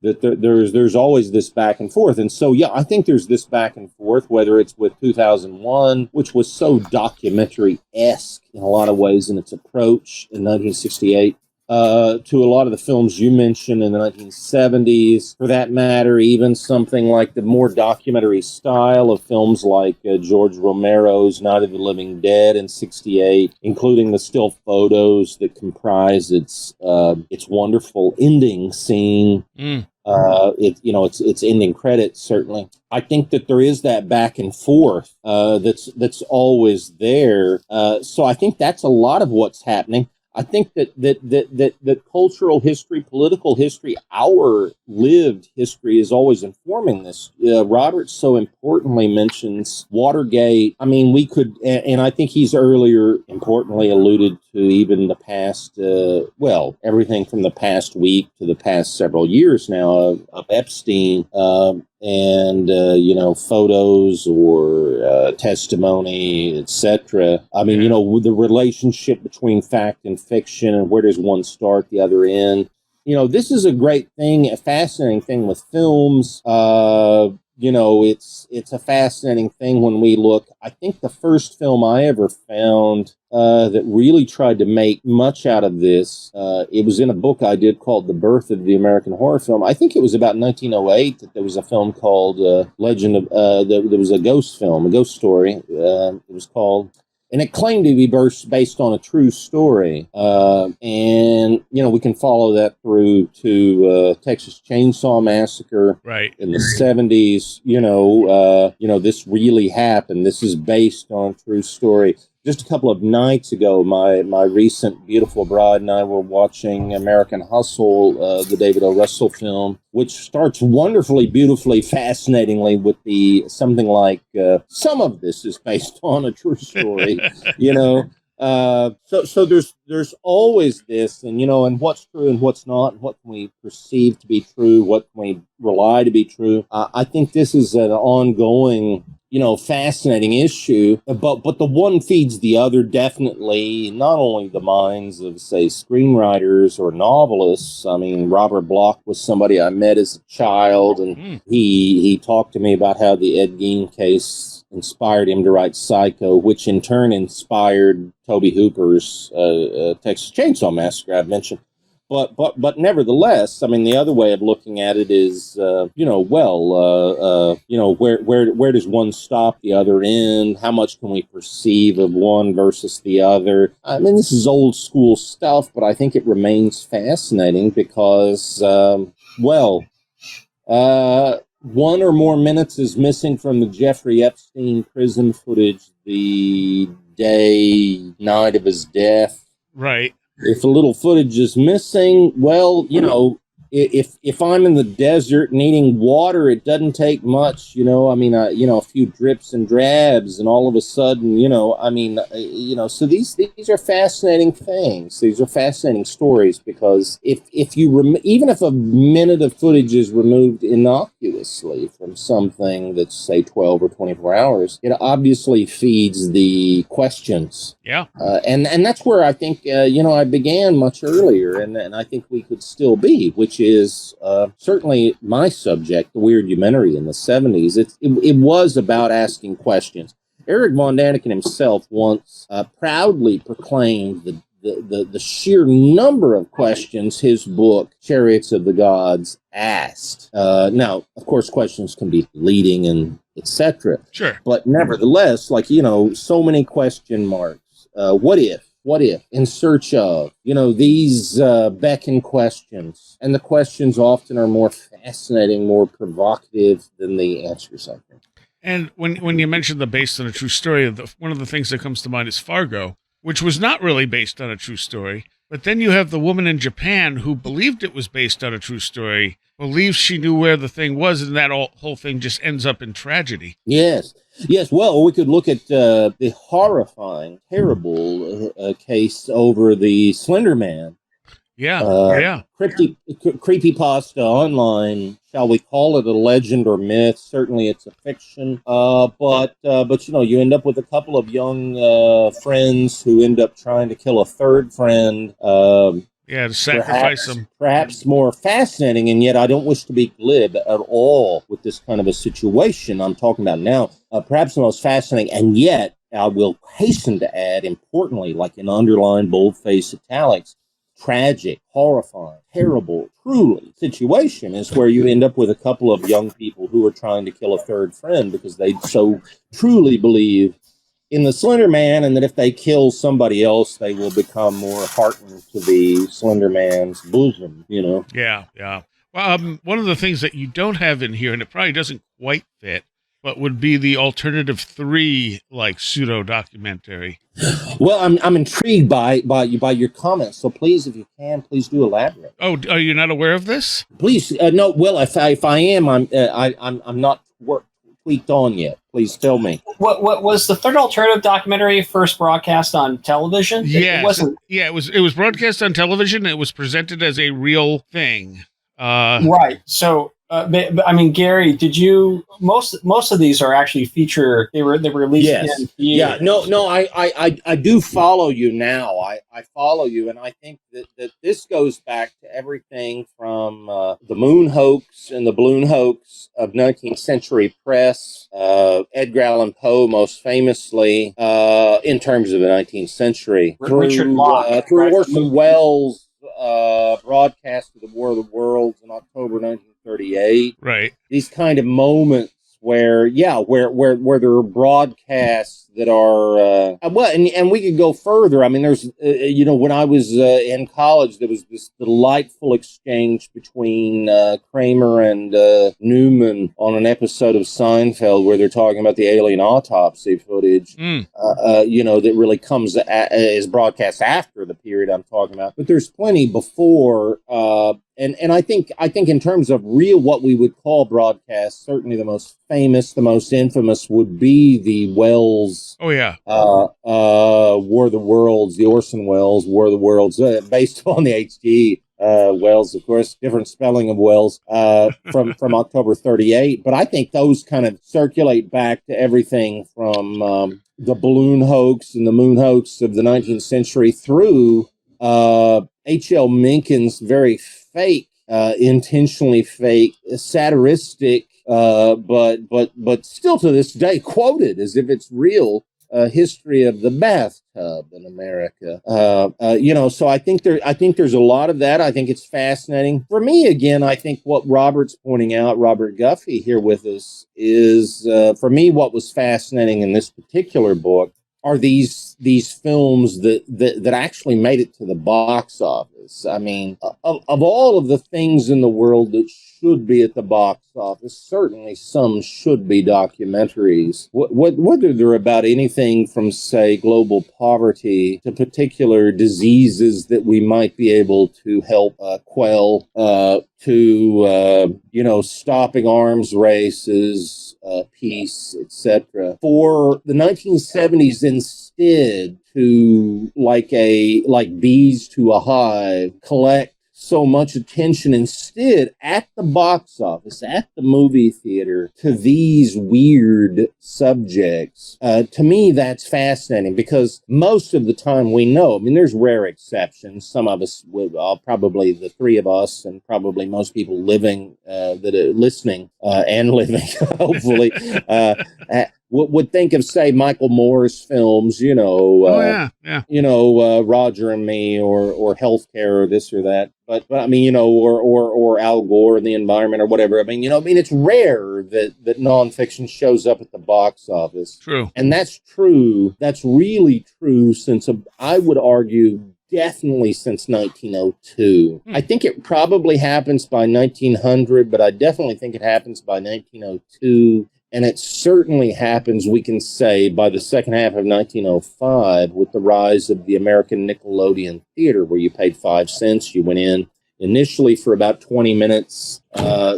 That there's always this back and forth. And so, yeah, I think there's this back and forth, whether it's with 2001, which was so documentary-esque in a lot of ways in its approach in 1968, to a lot of the films you mentioned in the 1970s, for that matter, even something like the more documentary style of films like George Romero's Night of the Living Dead in 68, including the still photos that comprise its wonderful ending scene. Its ending credits, certainly. I think that there is that back and forth that's always there. So I think that's a lot of what's happening. I think that cultural history, political history, our lived history is always informing this. Robert so importantly mentions Watergate. I mean, we could, and I think he's earlier importantly alluded to even the past, everything from the past week to the past several years now of Epstein. Photos or testimony, etc. I mean, with the relationship between fact and fiction, and where does one start, the other end. This is a great thing, a fascinating thing with films. It's a fascinating thing when we look. I think the first film I ever found that really tried to make much out of this, it was in a book I did called The Birth of the American Horror Film. I think it was about 1908 that there was a film called Legend of, there was a ghost film, a ghost story, it was called. And it claimed to be based on a true story. We can follow that through to Texas Chainsaw Massacre in the 70s. This really happened. This is based on a true story. Just a couple of nights ago, my recent beautiful bride and I were watching American Hustle, the David O. Russell film, which starts wonderfully, beautifully, fascinatingly with something like some of this is based on a true story, So there's always this, and what's true and what's not, and what can we perceive to be true, what can we rely to be true. I think this is an ongoing, fascinating issue, but the one feeds the other, definitely, not only the minds of, say, screenwriters or novelists. I mean, Robert Bloch was somebody I met as a child, and he talked to me about how the Ed Gein case inspired him to write Psycho, which in turn inspired Tobe Hooper's Texas Chainsaw Massacre I've mentioned. But nevertheless, I mean, the other way of looking at it is, where does one stop, the other end? How much can we perceive of one versus the other? I mean, this is old school stuff, but I think it remains fascinating because, one or more minutes is missing from the Jeffrey Epstein prison footage the night of his death. Right. If a little footage is missing, well, if I'm in the desert needing water, it doesn't take much, a few drips and drabs, and all of a sudden, so these are fascinating things. These are fascinating stories because if you even if a minute of footage is removed innocuously from something that's say 12 or 24 hours, it obviously feeds the questions. Yeah. And that's where I think, I began much earlier, and I think we could still be, which is certainly my subject, the Weirdumentary in the 70s. It was about asking questions. Eric von Daniken himself once proudly proclaimed the sheer number of questions his book, Chariots of the Gods, asked. Now, of course, questions can be leading and etc. Sure. But nevertheless, so many question marks. What if, in search of, these beckon questions. And the questions often are more fascinating, more provocative than the answers, I think. And when you mentioned the based on a true story, one of the things that comes to mind is Fargo, which was not really based on a true story. But then you have the woman in Japan who believed it was based on a true story, believes she knew where the thing was, and that whole thing just ends up in tragedy. Yes. Well, we could look at the horrifying, terrible case over the Slender Man. Yeah. Creepypasta online. Shall we call it a legend or myth? Certainly, it's a fiction. But you end up with a couple of young friends who end up trying to kill a third friend. To sacrifice them. Perhaps more fascinating, and yet I don't wish to be glib at all with this kind of a situation I'm talking about now. Perhaps the most fascinating, and yet I will hasten to add, importantly, like in underlined boldface italics, tragic, horrifying, terrible, truly situation is where you end up with a couple of young people who are trying to kill a third friend because they so truly believe in the Slender Man, and that if they kill somebody else, they will become more heartened to the Slender Man's bosom, Yeah. Well, one of the things that you don't have in here, and it probably doesn't quite fit, but would be the alternative 3, pseudo-documentary. Well, I'm intrigued by your comments, so please, if you can, please do elaborate. Oh, are you not aware of this? Please, no. Well, if I am, I'm not tweaked on yet. Please tell me. What was the third alternative documentary first broadcast on television? Yes. It wasn't. Yeah, it was broadcast on television. It was presented as a real thing. Right. So, Gary, did you most of these are actually feature? They were released in theaters. Yeah. No. I do follow you now. I follow you, and I think that this goes back to everything from the moon hoax and the balloon hoax of 19th century press. Edgar Allan Poe, most famously, in terms of the 19th century, Richard Locke, through Orson Welles' broadcast of the War of the Worlds in October 1938. Right. These kind of moments where there are broadcasts that are and we could go further. I mean, there's when I was in college, there was this delightful exchange between Kramer and Newman on an episode of Seinfeld where they're talking about the alien autopsy footage. That really comes is broadcast after the period I'm talking about. But there's plenty before. And I think in terms of what we would call broadcasts, certainly the most famous, the most infamous would be the Welles. Oh yeah. War of the Worlds, the Orson Welles War of the Worlds, based on the H.G. Wells, of course, different spelling of Wells, from October 38. But I think those kind of circulate back to everything from the balloon hoax and the moon hoax of the 19th century through H.L. Mencken's very fake intentionally fake, satiristic, but still to this day quoted as if it's real. History of the bathtub in America. So I think there's a lot of that. I think it's fascinating. For me, again, I think what Robert's pointing out, Robert Guffey here with us, is for me what was fascinating in this particular book are these films that actually made it to the box office. I mean, of all of the things in the world that should be at the box office, certainly some should be documentaries. Whether they're about anything from, say, global poverty to particular diseases that we might be able to help quell, to stopping arms races, peace, etc. For the 1970s instead to, like bees to a hive, collect so much attention instead at the box office, at the movie theater, to these weird subjects. To me, that's fascinating because most of the time we know, I mean, there's rare exceptions. Some of us, probably the three of us and probably most people living, that are listening and living, hopefully, would think of, say, Michael Moore's films, Roger and Me, or Healthcare, or this or that. But I mean, or Al Gore and the environment or whatever. I mean, it's rare that nonfiction shows up at the box office. True. And that's true. That's really true since, I would argue, definitely since 1902. I think it probably happens by 1900, but I definitely think it happens by 1902. And it certainly happens, we can say, by the second half of 1905 with the rise of the American Nickelodeon Theater, where you paid 5 cents. You went in initially for about 20 minutes,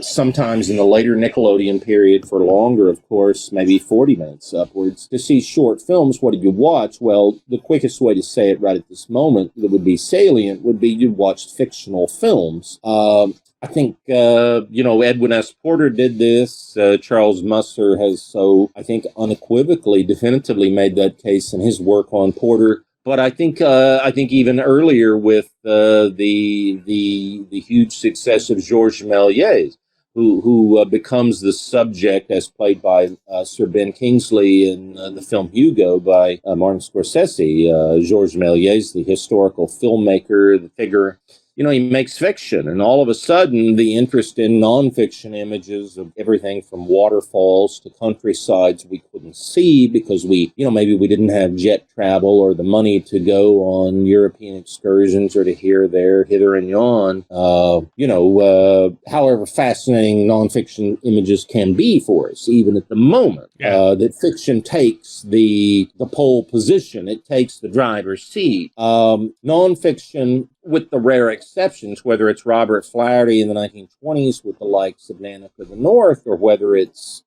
sometimes in the later Nickelodeon period for longer, of course, maybe 40 minutes upwards, to see short films. What did you watch? Well, the quickest way to say it right at this moment that would be salient would be you watched fictional films. I think, Edwin S. Porter did this. Charles Musser has so, I think, unequivocally, definitively made that case in his work on Porter. But I think even earlier with the huge success of Georges Méliès, who becomes the subject as played by Sir Ben Kingsley in the film Hugo by Martin Scorsese. Georges Méliès, the historical filmmaker, the figure. He makes fiction, and all of a sudden the interest in nonfiction images of everything from waterfalls to countrysides we couldn't see because maybe we didn't have jet travel or the money to go on European excursions or to here, there, hither and yon. However fascinating nonfiction images can be for us, even at the moment, that fiction takes the pole position, it takes the driver's seat. Nonfiction, with the rare exceptions, whether it's Robert Flaherty in the 1920s with the likes of Nana to the North, or whether it's,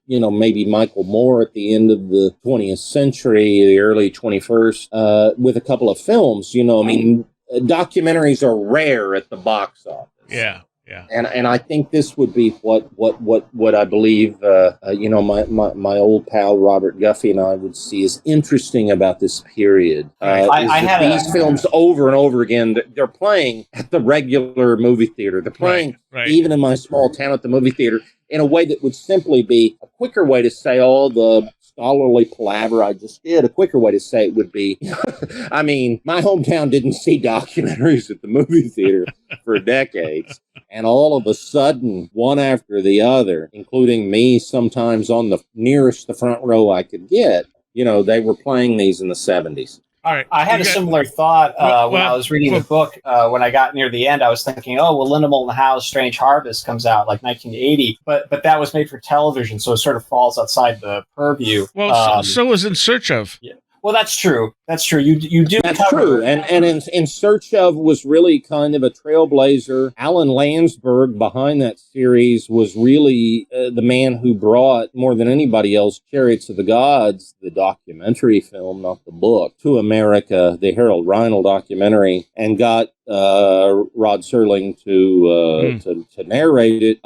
maybe Michael Moore at the end of the 20th century, the early 21st, with a couple of films, documentaries are rare at the box office. Yeah. Yeah. And I think this would be what I believe, my old pal Robert Guffey and I would see as interesting about this period. These films over and over again, they're playing at the regular movie theater. They're playing even in my small town at the movie theater in a way that would simply be a quicker way to say all the scholarly palaver I just did. A quicker way to say it would be, I mean, my hometown didn't see documentaries at the movie theater for decades. And all of a sudden, one after the other, including me sometimes on the nearest the front row I could get, they were playing these in the 70s. All right. I had a similar thought when I was reading the book. When I got near the end, I was thinking, Linda Moulton Howe's Strange Harvest comes out like 1980, but that was made for television, so it sort of falls outside the purview. Well, so was In Search Of. Yeah. Well, that's true. That's true. You do. That's cover. true. And in Search Of was really kind of a trailblazer. Alan Landsberg behind that series was really the man who brought, more than anybody else, Chariots of the Gods, the documentary film, not the book, to America, the Harold Reinl documentary, and got Rod Serling to narrate it.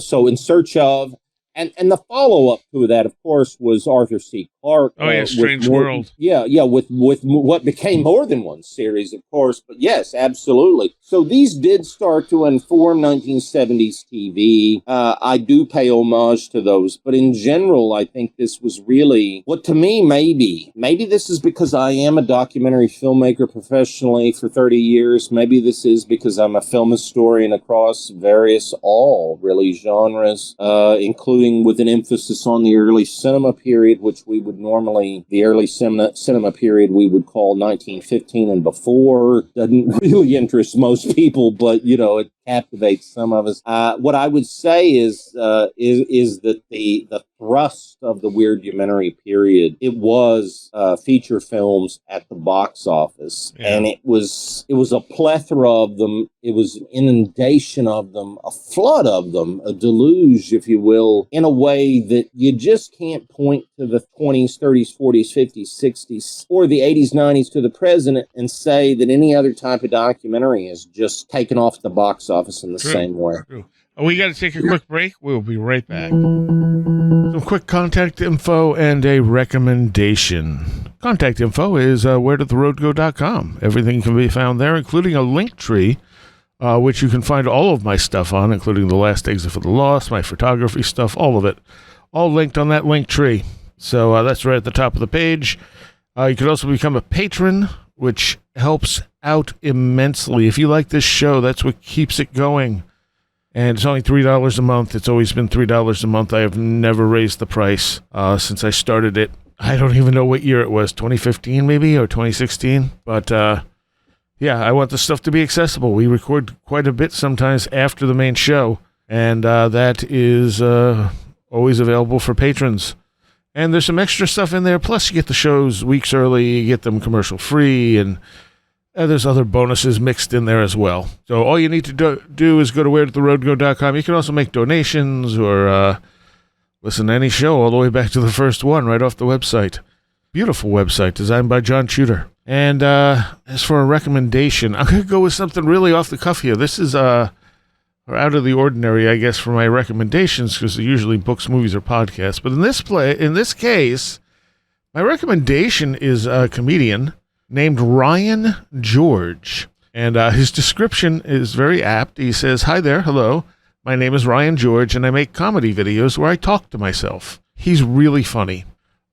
So In Search Of. And the follow-up to that, of course, was Arthur C. apart. Oh, yeah, Strange World. With what became more than one series, of course. But yes, absolutely. So these did start to inform 1970s TV. I do pay homage to those, but in general, I think this was really what, to me, maybe this is because I am a documentary filmmaker professionally for 30 years. Maybe this is because I'm a film historian across all genres, including with an emphasis on the early cinema period, which we would normally, the early cinema period we would call 1915 and before. Doesn't really interest most people, but, it captivates some of us. What I would say is that the thrust of the Weirdumentary period, it was feature films at the box office, and it was a plethora of them. It was an inundation of them, a flood of them, a deluge, if you will, in a way that you just can't point to the 20s, 30s, 40s, 50s, 60s, or the 80s, 90s to the present and say that any other type of documentary is just taken off the box office in the same way. True. We got to take a quick break. We'll be right back. Some quick contact info and a recommendation. Contact info is wheredidtheroadgo.com. Everything can be found there, including a link tree, which you can find all of my stuff on, including The Last Exit for the Lost, my photography stuff, all of it. All linked on that link tree. So that's right at the top of the page. You can also become a patron, which helps out immensely. If you like this show, that's what keeps it going. And it's only $3 a month. It's always been $3 a month. I have never raised the price since I started it. I don't even know what year it was, 2015 maybe, or 2016. But I want the stuff to be accessible. We record quite a bit sometimes after the main show, and that is always available for patrons. And there's some extra stuff in there. Plus, you get the shows weeks early. You get them commercial free, and there's other bonuses mixed in there as well. So all you need to do is go to wheredidtheroadgo.com. You can also make donations or listen to any show all the way back to the first one right off the website. Beautiful website designed by John Tudor. And as for a recommendation, I'm going to go with something really off the cuff here. This is out of the ordinary, I guess, for my recommendations, because they're usually books, movies, or podcasts. But in this case, my recommendation is a comedian named Ryan George. And his description is very apt. He says, "Hi there, hello. My name is Ryan George, and I make comedy videos where I talk to myself." He's really funny.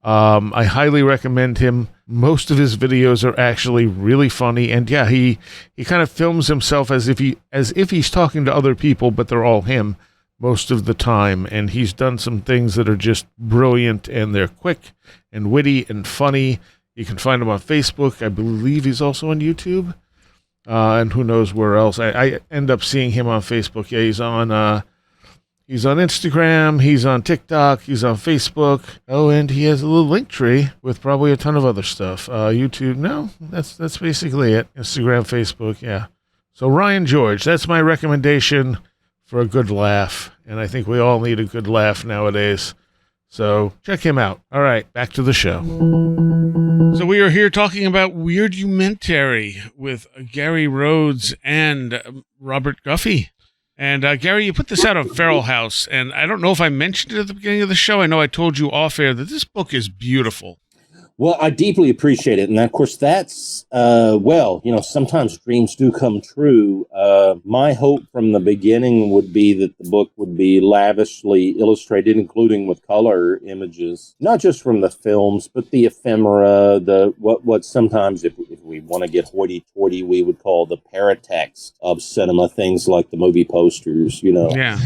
I highly recommend him. Most of his videos are actually really funny, and he kind of films himself as if he's talking to other people, but they're all him most of the time. And he's done some things that are just brilliant, and they're quick and witty and funny. You can find him on Facebook. I believe he's also on YouTube, and who knows where else. I end up seeing him on Facebook. Yeah, he's on Instagram, he's on TikTok, he's on Facebook. Oh, and he has a little link tree with probably a ton of other stuff. YouTube, no, that's basically it. Instagram, Facebook, yeah. So Ryan George, that's my recommendation for a good laugh, and I think we all need a good laugh nowadays. So check him out. All right, back to the show. So we are here talking about Weirdumentary with Gary Rhoads and Robert Guffey. And Gary, you put this out on Feral House, and I don't know if I mentioned it at the beginning of the show. I know I told you off air that this book is beautiful. Well, I deeply appreciate it. And of course, that's, sometimes dreams do come true. My hope from the beginning would be that the book would be lavishly illustrated, including with color images, not just from the films, but the ephemera, what sometimes, if we want to get hoity-toity, we would call the paratext of cinema, things like the movie posters, Yeah.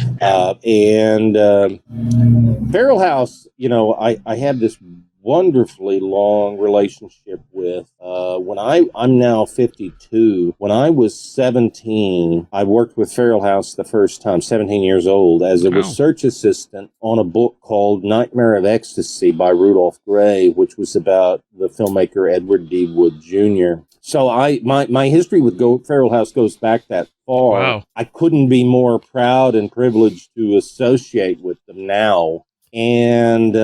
Feral House, I had this wonderfully long relationship with when I'm now 52. When I was 17, I worked with Feral House the first time, 17 years old, as a research assistant on a book called Nightmare of Ecstasy by Rudolph Gray, which was about the filmmaker Edward D. Wood Jr. So my history with Feral House goes back that far. Wow. I couldn't be more proud and privileged to associate with them now. And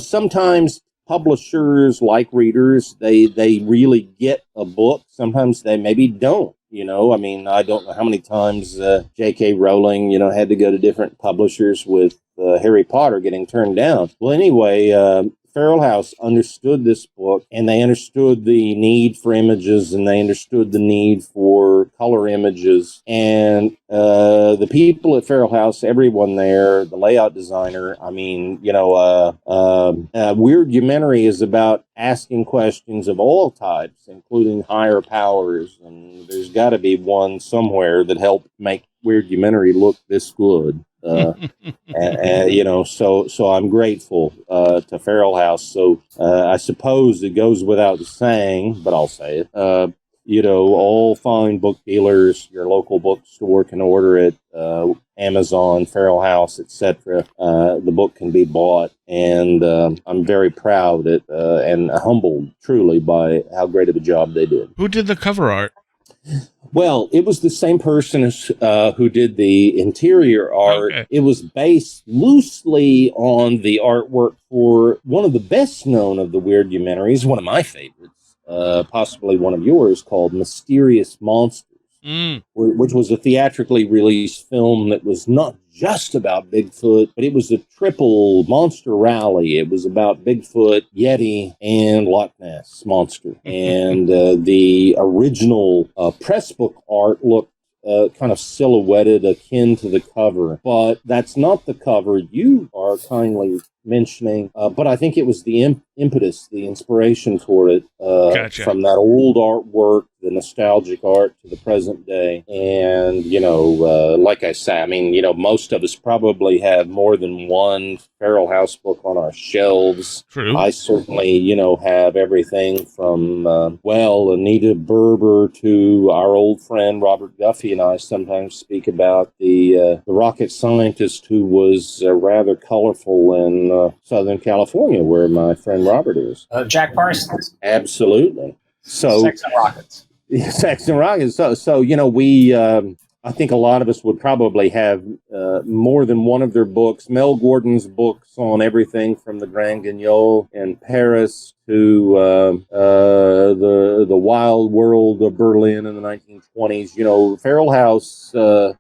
sometimes publishers, like readers, they really get a book. Sometimes they maybe don't. I don't know how many times J.K. Rowling, had to go to different publishers with Harry Potter getting turned down. Well, anyway, Feral House understood this book, and they understood the need for images, and they understood the need for color images. And the people at Feral House, everyone there, the layout designer, I mean, Weirdumentary is about asking questions of all types, including higher powers, and there's got to be one somewhere that helped make Weirdumentary look this good. So I'm grateful to Feral House. So I suppose it goes without saying, but I'll say it. All fine book dealers, your local bookstore can order it. Amazon, Feral House, etc. The book can be bought, and I'm very proud and humbled, truly, by how great of a job they did. Who did the cover art? Well, it was the same person who did the interior art. Okay. It was based loosely on the artwork for one of the best known of the Weirdumentary, one of my favorites, possibly one of yours, called Mysterious Monsters. Which was a theatrically released film that was not just about Bigfoot, but it was a triple monster rally. It was about Bigfoot, Yeti, and Loch Ness Monster. And the original press book art looked kind of silhouetted, akin to the cover. But that's not the cover you are kindly mentioning. But I think it was the impetus, the inspiration for it, Gotcha. From that old artwork, the nostalgic art to the present day. And, like I say, I mean, most of us probably have more than one Feral House book on our shelves. True. I certainly, have everything from, Anita Berber to our old friend Robert Guffey, and I sometimes speak about the rocket scientist who was rather colorful in Southern California, where my friend Robert is. Jack Parsons. Absolutely. So Sex and Rockets. Sex and Rockets. So we, I think a lot of us would probably have more than one of their books. Mel Gordon's books on everything from the Grand Guignol in Paris to the Wild World of Berlin in the 1920s. Feral House,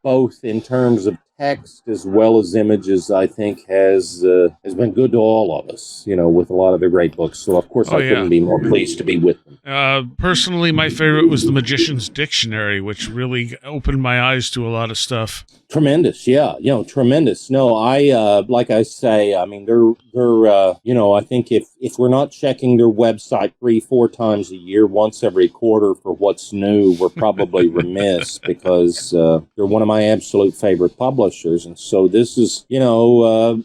both in terms of text as well as images, I think has been good to all of us, with a lot of their great books. So, of course, I couldn't be more pleased to be with them. Personally, my favorite was The Magician's Dictionary, which really opened my eyes to a lot of stuff. Tremendous, yeah, tremendous. No, I like I say, I mean, they're I think if we're not checking their website 3-4 times a year, once every quarter for what's new, we're probably remiss, because they're one of my absolute favorite publishers. And so this is,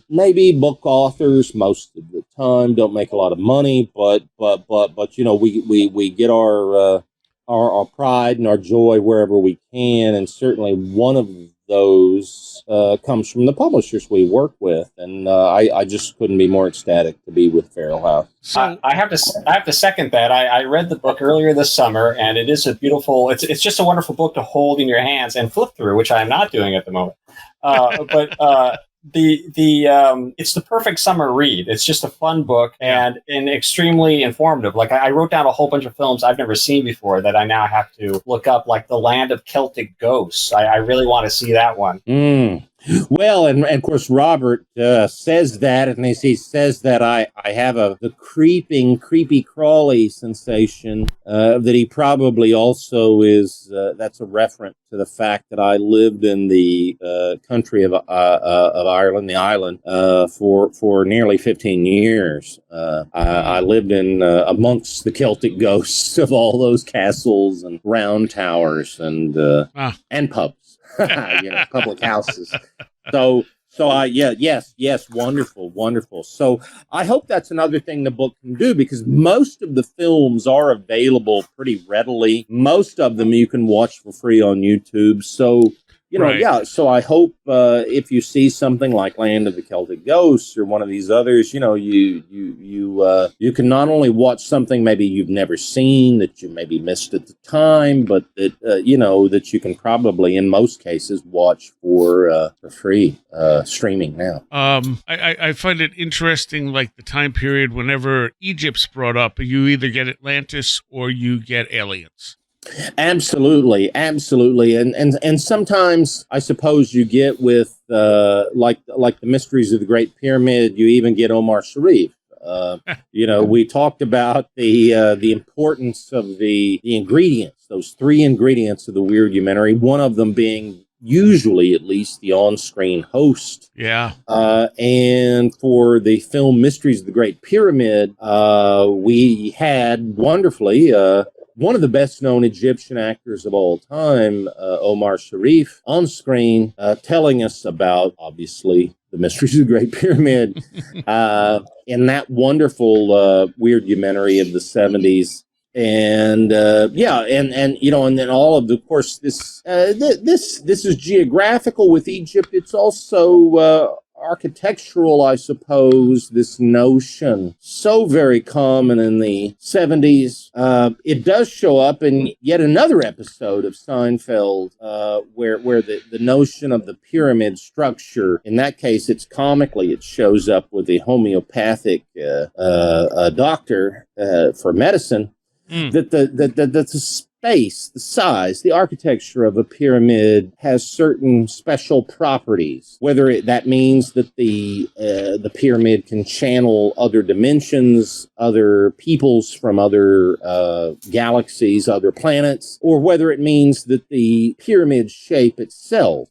maybe book authors most of the time don't make a lot of money, but we get our pride and our joy wherever we can, and certainly one of those comes from the publishers we work with, and I just couldn't be more ecstatic to be with Feral House. So I have to second that. I read the book earlier this summer, and it is a beautiful. It's just a wonderful book to hold in your hands and flip through, which I am not doing at the moment. It's the perfect summer read. It's just a fun book and extremely informative. Like I wrote down a whole bunch of films I've never seen before that I now have to look up, like The Land of Celtic Ghosts. I really want to see that one. Well, and of course, Robert says that, and he says that I have the creepy crawly sensation that he probably also is. That's a reference to the fact that I lived in the country of Ireland, the island, for nearly 15 years. I lived in amongst the Celtic ghosts of all those castles and round towers and pubs. Public houses. So yes, wonderful. So I hope that's another thing the book can do, because most of the films are available pretty readily. Most of them you can watch for free on YouTube. So so I hope if you see something like Land of the Celtic Ghosts or one of these others, you can not only watch something maybe you've never seen that you maybe missed at the time, but that that you can probably in most cases watch for free streaming now. I find it interesting, like the time period whenever Egypt's brought up, you either get Atlantis or you get aliens. Absolutely, and sometimes I suppose you get with like the Mysteries of the Great Pyramid. You even get Omar Sharif. We talked about the importance of the ingredients, those 3 ingredients of the Weirdumentary, one of them being usually at least the on-screen host. Yeah. And for the film Mysteries of the Great Pyramid, we had wonderfully one of the best-known Egyptian actors of all time, Omar Sharif, on screen, telling us about, obviously, the Mysteries of the Great Pyramid, in that wonderful Weirdumentary of the 70s. And and then all of course, this is geographical with Egypt. It's also architectural, I suppose, this notion, so very common in the 70s. It does show up in yet another episode of Seinfeld, where the notion of the pyramid structure, in that case, it shows up with the homeopathic doctor for medicine. That the space, the size, the architecture of a pyramid has certain special properties. Whether that means that the pyramid can channel other dimensions, other peoples from other galaxies, other planets, or whether it means that the pyramid shape itself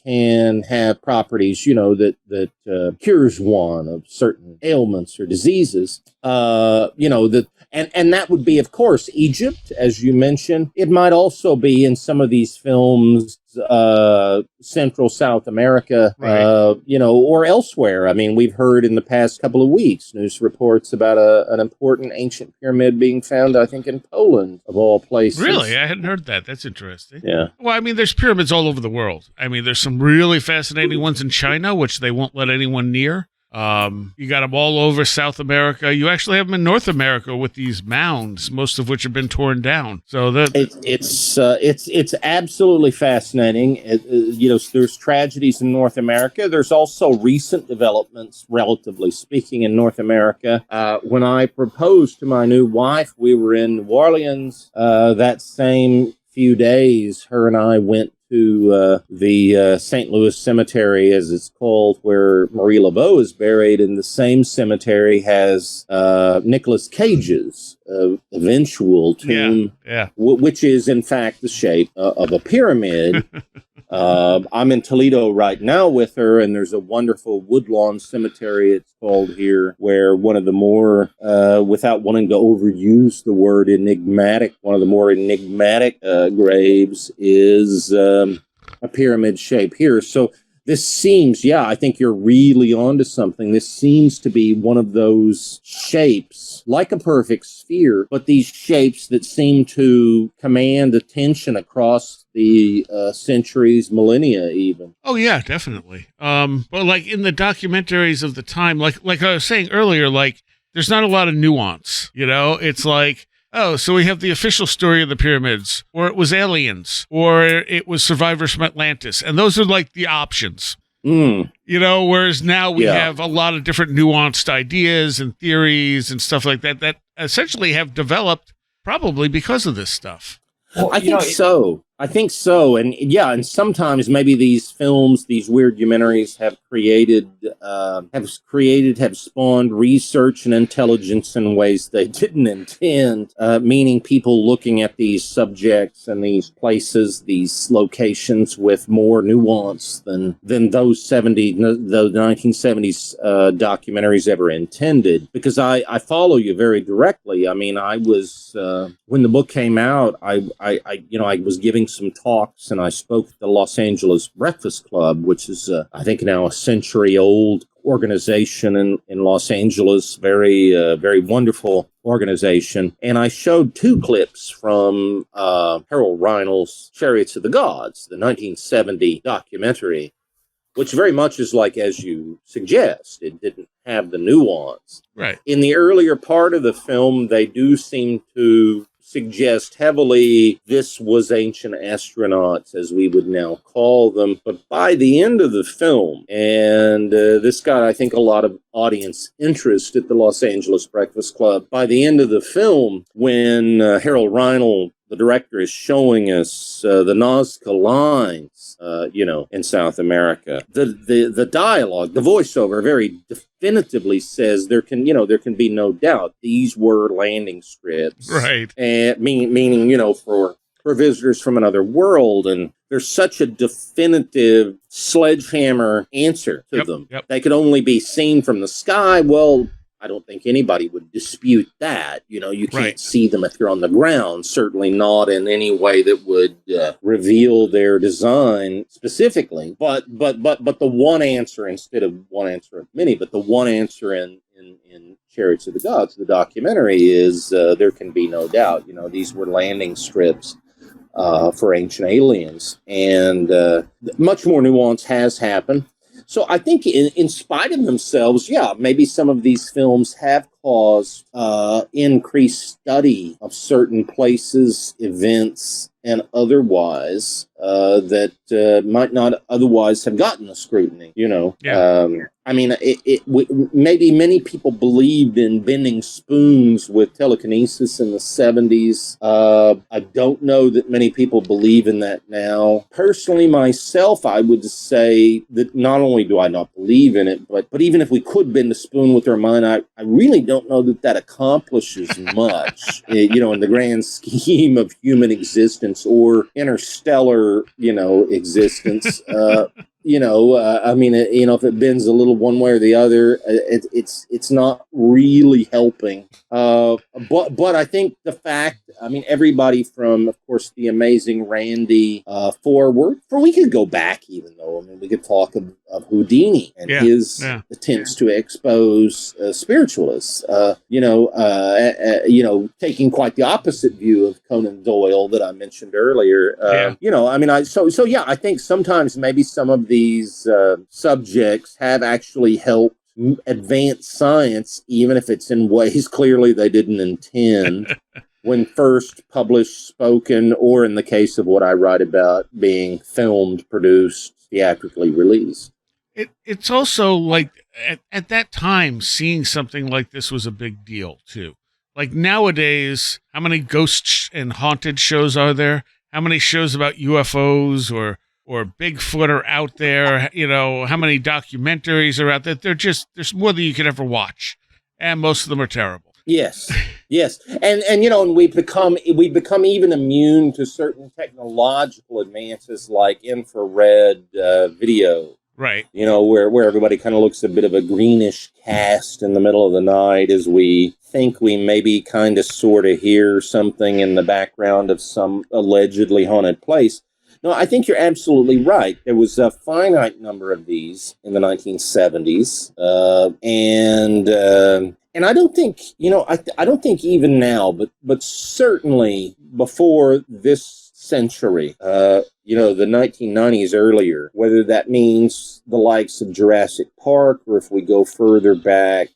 can have properties, that cures one of certain ailments or diseases. And that would be, of course, Egypt, as you mentioned. It might also be in some of these films, Central South America, right. Or elsewhere. I mean, we've heard in the past couple of weeks news reports about an important ancient pyramid being found, I think, in Poland, of all places. Really? I hadn't heard that. That's interesting. Yeah. Well, I mean, there's pyramids all over the world. I mean, there's some really fascinating ones in China, which they won't let anyone near. You got them all over South America. You actually have them in North America with these mounds, most of which have been torn down. So it's absolutely fascinating. There's tragedies in North America. There's also recent developments, relatively speaking, in North America. When I proposed to my new wife, we were in New Orleans. That same few days, her and I went to the St. Louis Cemetery, as it's called, where Marie Laveau is buried. And the same cemetery has Nicolas Cage's eventual tomb, which is, in fact, the shape of a pyramid. I'm in Toledo right now with her, and there's a wonderful woodlawn cemetery, it's called here, where one of the more, without wanting to overuse the word enigmatic, one of the more enigmatic graves is a pyramid shape here. So this seems, I think you're really onto something. This seems to be one of those shapes, like a perfect sphere, but these shapes that seem to command attention across the centuries, millennia even. Oh, yeah, definitely. But like in the documentaries of the time, like I was saying earlier, like there's not a lot of nuance, It's like, oh, so we have the official story of the pyramids, or it was aliens, or it was survivors from Atlantis. And those are like the options, whereas now we have a lot of different nuanced ideas and theories and stuff like that essentially have developed probably because of this stuff. Well, I think so. And sometimes maybe these films, these Weirdumentary have spawned research and intelligence in ways they didn't intend, meaning people looking at these subjects and these places, these locations with more nuance than those 1970s documentaries ever intended. Because I follow you very directly. I mean, I was, when the book came out, I was giving some talks, and I spoke at the Los Angeles Breakfast Club, which is, I think, now a century-old organization in Los Angeles, very, very wonderful organization. And I showed 2 clips from Harold Reinl's Chariots of the Gods, the 1970 documentary, which very much is like, as you suggest, it didn't have the nuance. Right. In the earlier part of the film, they do seem to suggest heavily this was ancient astronauts, as we would now call them. But by the end of the film, and this got, I think, a lot of audience interest at the Los Angeles Breakfast Club, by the end of the film, when Harold Reinl, the director is showing us the Nazca lines, in South America. The dialogue, the voiceover, very definitively says there can be no doubt these were landing strips, right? And meaning for visitors from another world, and there's such a definitive sledgehammer answer to them. Yep. They could only be seen from the sky. Well, I don't think anybody would dispute that. You can't see them if you're on the ground, certainly not in any way that would reveal their design specifically. But the one answer, instead of one answer of many, but the one answer in Chariots of the Gods, the documentary, is there can be no doubt. These were landing strips for ancient aliens, and much more nuance has happened. So I think in spite of themselves, maybe some of these films have caused increased study of certain places, events, and otherwise that might not otherwise have gotten the scrutiny, maybe many people believed in bending spoons with telekinesis in the 70s. I don't know that many people believe in that now. Personally, myself, I would say that not only do I not believe in it, but even if we could bend a spoon with our mind, I really don't know that accomplishes much, in the grand scheme of human existence or interstellar, existence. If it bends a little one way or the other, it's not really helping. But I think the fact, everybody from, of course, the amazing Randy forward, we could go back even though, we could talk of Houdini and his attempts to expose spiritualists, taking quite the opposite view of Conan Doyle that I mentioned earlier. I think sometimes maybe some of these subjects have actually helped advance science, even if it's in ways clearly they didn't intend when first published, spoken, or in the case of what I write about, being filmed, produced, theatrically released. It's also like at that time, seeing something like this was a big deal too. Like nowadays, how many ghost and haunted shows are there? How many shows about UFOs or Bigfoot are out there? How many documentaries are out there? There's more than you could ever watch, and most of them are terrible. Yes. And we've become even immune to certain technological advances like infrared video. Right. Where everybody kind of looks a bit of a greenish cast in the middle of the night as we think we maybe kind of sort of hear something in the background of some allegedly haunted place. No, I think you're absolutely right. There was a finite number of these in the 1970s, and I don't think I don't think even now, but certainly before this century, the 1990s earlier, whether that means the likes of Jurassic Park or if we go further back,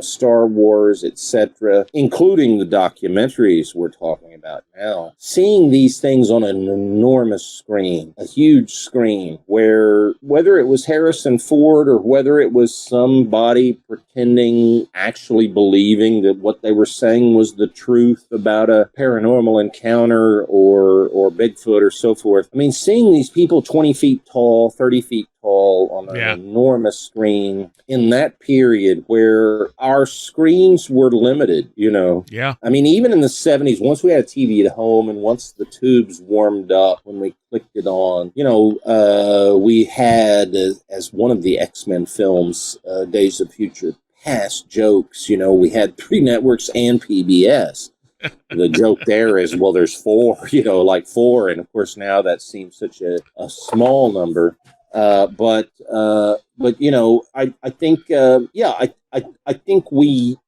Star Wars, etc., including the documentaries we're talking about now, seeing these things on an enormous screen, a huge screen, where whether it was Harrison Ford or whether it was somebody pretending, actually believing that what they were saying was the truth about a paranormal encounter or Bigfoot or so forth. Seeing these people 20 feet tall, 30 feet tall on an enormous screen in that period where our screens were limited, Yeah. Even in the 70s, once we had a TV at home and once the tubes warmed up when we clicked it on, we had, as one of the X-Men films, Days of Future Past jokes, we had 3 networks and PBS. The joke there is, well, there's 4, like 4. And of course, now that seems such a small number. But I think, I think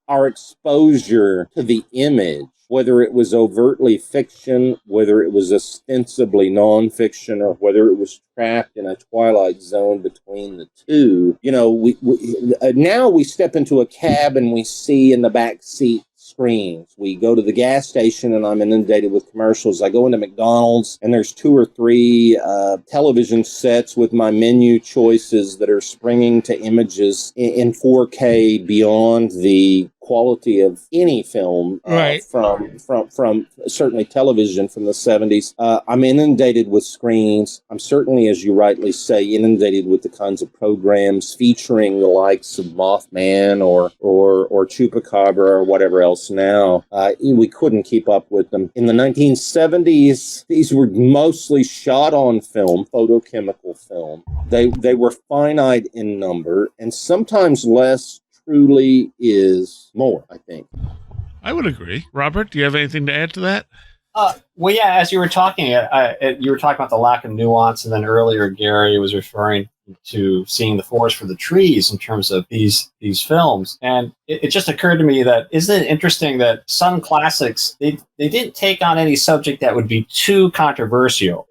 our exposure to the image, whether it was overtly fiction, whether it was ostensibly nonfiction, or whether it was trapped in a twilight zone between the two, now we step into a cab and we see in the back seat screens. We go to the gas station and I'm inundated with commercials. I go into McDonald's and there's 2 or 3 television sets with my menu choices that are springing to images in 4K beyond the quality of any film from certainly television from the 70s. I'm inundated with screens. I'm certainly, as you rightly say, inundated with the kinds of programs featuring the likes of Mothman or Chupacabra or whatever else now. We couldn't keep up with them. In the 1970s, these were mostly shot on film, photochemical film. They were finite in number, and sometimes less truly is more, I think. I would agree. Robert, do you have anything to add to that? Well, yeah, as you were talking, you were talking about the lack of nuance, and then earlier Gary was referring to seeing the forest for the trees in terms of these films. And it just occurred to me that isn't it interesting that Sun Classics, they didn't take on any subject that would be too controversial.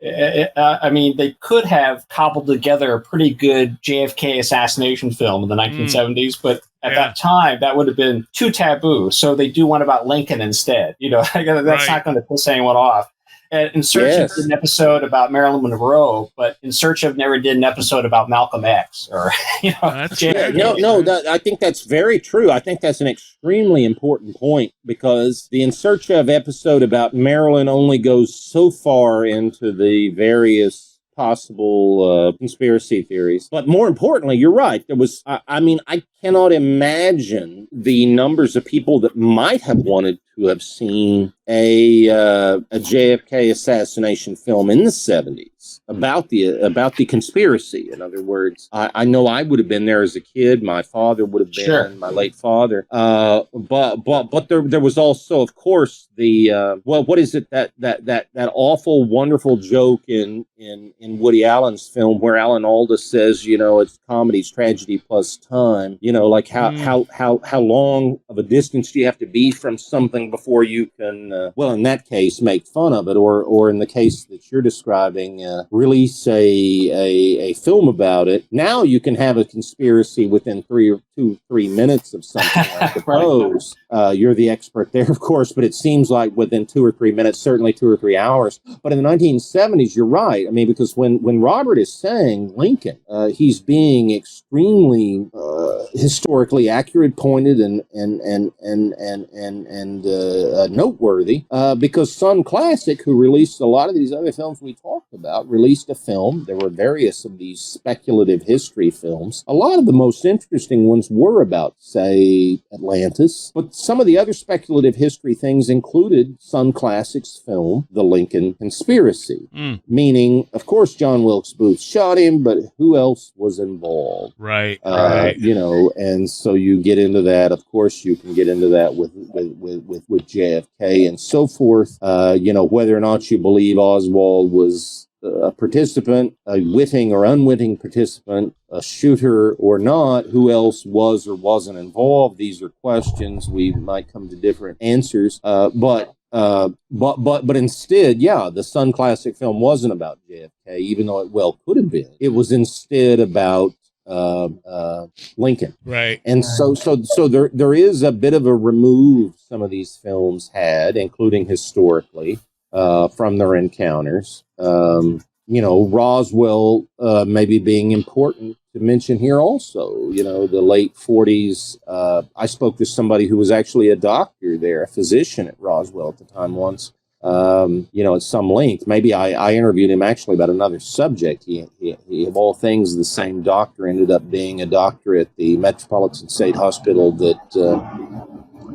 I mean, they could have cobbled together a pretty good JFK assassination film in the 1970s, but at that time, that would have been too taboo. So they do one about Lincoln instead. You know, that's not going to piss anyone off. And In Search of did an episode about Marilyn Monroe, but In Search of never did an episode about Malcolm X or, you know. I think that's very true. I think that's an extremely important point because the In Search of episode about Marilyn only goes so far into the various possible conspiracy theories. But more importantly, you're right. There was, I mean, I cannot imagine the numbers of people that might have wanted to have seen a JFK assassination film in the 70s about the conspiracy. In other words, I know I would have been there as a kid. My father would have been, my late father. But there was also, of course, the what is it that awful, wonderful joke in Woody Allen's film where Alan Alda says, you know, it's comedy's tragedy plus time. You know, like how long of a distance do you have to be from something before you can, well, in that case, make fun of it, or in the case that you're describing, release a film about it. Now you can have a conspiracy within 3 minutes of something, I suppose. You're the expert there, of course, but it seems like within 2 or 3 minutes, certainly 2 or 3 hours. But in the 1970s, you're right. I mean, because when Robert is saying Lincoln, he's being extremely historically accurate, pointed, and noteworthy, because Sun Classic, who released a lot of these other films we talked about, released a film. There were various of these speculative history films. A lot of the most interesting ones were about, say, Atlantis, but some of the other speculative history things included Sun Classic's film, The Lincoln Conspiracy, meaning, of course, John Wilkes Booth shot him, but who else was involved? Right. You know, and so you get into that. Of course, you can get into that with JFK and so forth. You know, whether or not you believe Oswald was a participant, a witting or unwitting participant, a shooter or not, who else was or wasn't involved? These are questions. We might come to different answers. But instead, the Sun Classic film wasn't about JFK, even though it well could have been. It was instead about Lincoln. Right. And so there is a bit of a remove some of these films had, including historically, from their encounters. You know, Roswell maybe being important to mention here also. You know, the late 40s. I spoke to somebody who was actually a doctor there, a physician at Roswell at the time once. You know, at some length. Maybe I interviewed him actually about another subject. He of all things, the same doctor ended up being a doctor at the Metropolitan State Hospital that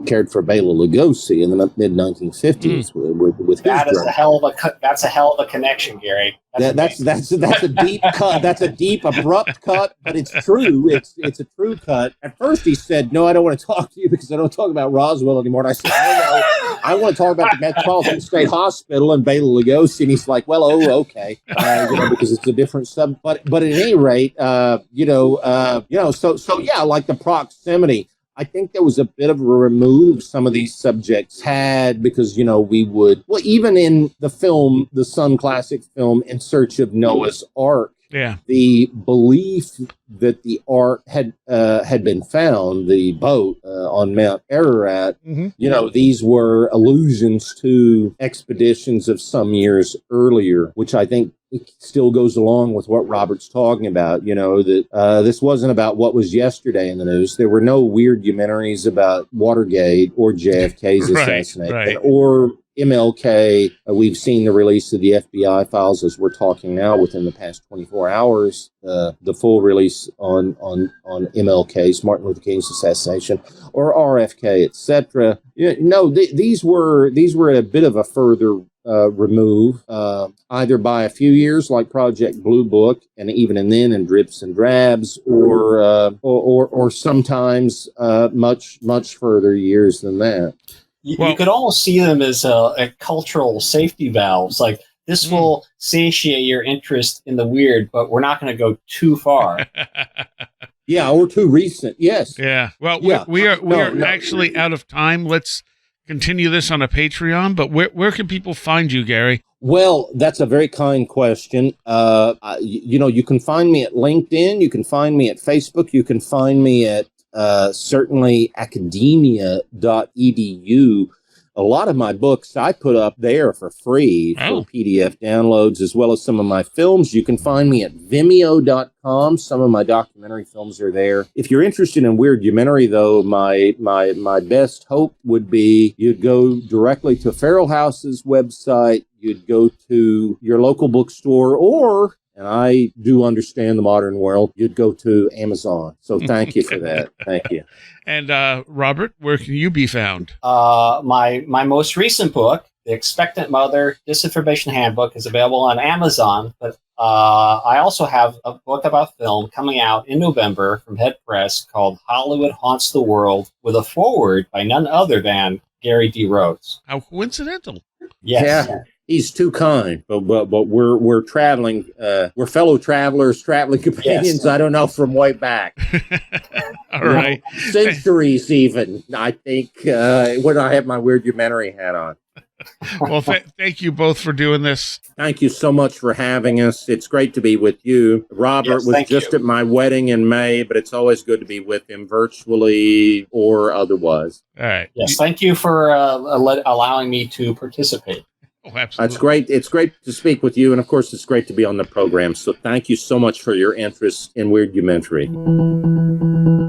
cared for Bela Lugosi in the mid 1950s with that his is a hell of a connection, Gary. That's a deep cut. That's a deep, abrupt cut, but it's true. It's a true cut. At first, he said, "No, I don't want to talk to you because I don't talk about Roswell anymore." And I said, "No, I want to talk about the Metropolitan State Hospital and Bela Lugosi." And he's like, "Well, okay, you know, because it's a different sub." But at any rate, so like the proximity. I think there was a bit of a remove some of these subjects had because, you know, we would, well, even in the film, the Sun Classic film, In Search of Noah's Ark, the belief that the ark had been found, the boat on Mount Ararat, you know, these were allusions to expeditions of some years earlier, which I think it still goes along with what Robert's talking about, that this wasn't about what was yesterday in the news. There were no Weirdumentary about Watergate or JFK's assassination or MLK. We've seen the release of the FBI files as we're talking now within the past 24 hours, the full release on MLK's, Martin Luther King's assassination, or RFK, etc. These were at a bit of a further remove, either by a few years, like Project Blue Book, and even then in drips and drabs, or sometimes much further years than that. You could almost see them as a cultural safety valves. Like, this will satiate your interest in the weird, but we're not going to go too far. Yeah, or too recent. Yes. Yeah. Well, we are actually out of time. Let's continue this on a Patreon. But where can people find you, Gary? Well, that's a very kind question. You can find me at LinkedIn. You can find me at Facebook. You can find me at certainly academia.edu. A lot of my books I put up there for free for PDF downloads, as well as some of my films. You can find me at vimeo.com. Some of my documentary films are there. If you're interested in Weirdumentary, though, my best hope would be you'd go directly to Feral House's website. You'd go to your local bookstore, or, and I do understand the modern world, you'd go to Amazon. So thank you for that. Thank you. And Robert, where can you be found? My most recent book, The Expectant Mother Disinformation Handbook, is available on Amazon. But I also have a book about film coming out in November from Head Press called Hollywood Haunts the World, with a foreword by none other than Gary D. Rhoads. How coincidental. Yes. Yeah. He's too kind, but we're traveling. We're fellow travelers, traveling companions. Yes. I don't know, from way back. All right, centuries even. I think when I have my Weirdumentary hat on. Well, thank you both for doing this. Thank you so much for having us. It's great to be with you. Robert was just at my wedding in May, but it's always good to be with him virtually or otherwise. All right. Yes, thank you for allowing me to participate. Oh, absolutely. That's great. It's great to speak with you. And of course, it's great to be on the program. So thank you so much for your interest in Weirdumentary.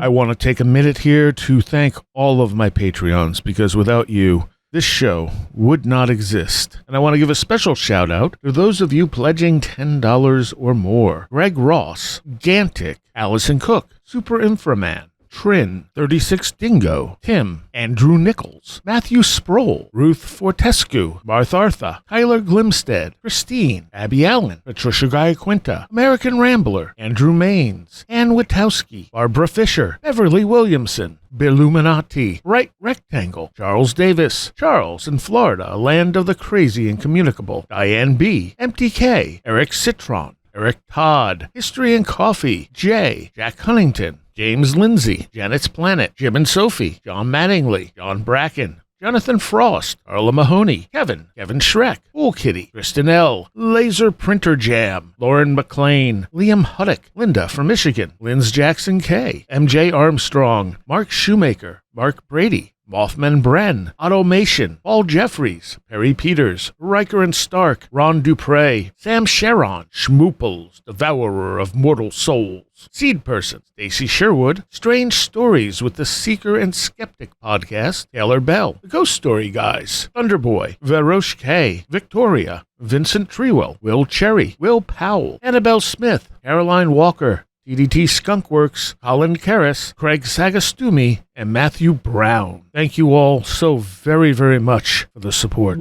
I want to take a minute here to thank all of my Patreons, because without you, this show would not exist. And I want to give a special shout out to those of you pledging $10 or more. Greg Ross, Gantic, Allison Cook, Super Inframan, Trin, 36 Dingo, Tim, Andrew Nichols, Matthew Sproul, Ruth Fortescue, Marthartha, Tyler Glimstead, Christine, Abby Allen, Patricia Guy-Quinta, American Rambler, Andrew Maines, Ann Witowski, Barbara Fisher, Beverly Williamson, Billuminati, Right Rectangle, Charles Davis, Charles in Florida, Land of the Crazy and Communicable, Diane B., MTK, Eric Citron, Eric Todd, History and Coffee, Jay, Jack Huntington, James Lindsay, Janet's Planet, Jim and Sophie, John Mattingly, John Bracken, Jonathan Frost, Carla Mahoney, Kevin Schreck, Cool Kitty, Kristen L., Laser Printer Jam, Lauren McLean, Liam Huddock, Linda from Michigan, Linz Jackson K., MJ Armstrong, Mark Shoemaker, Mark Brady, Mothman Bren, Automation, Paul Jeffries, Perry Peters, Riker and Stark, Ron Dupre, Sam Sharon, Schmooples, Devourer of Mortal Souls, Seed Person, Stacey Sherwood, Strange Stories with the Seeker and Skeptic podcast, Taylor Bell, The Ghost Story Guys, Thunderboy, Veroche K, Victoria, Vincent Trewell, Will Cherry, Will Powell, Annabelle Smith, Caroline Walker, TDT Skunkworks, Colin Karras, Craig Sagastumi, and Matthew Brown. Thank you all so very, very much for the support.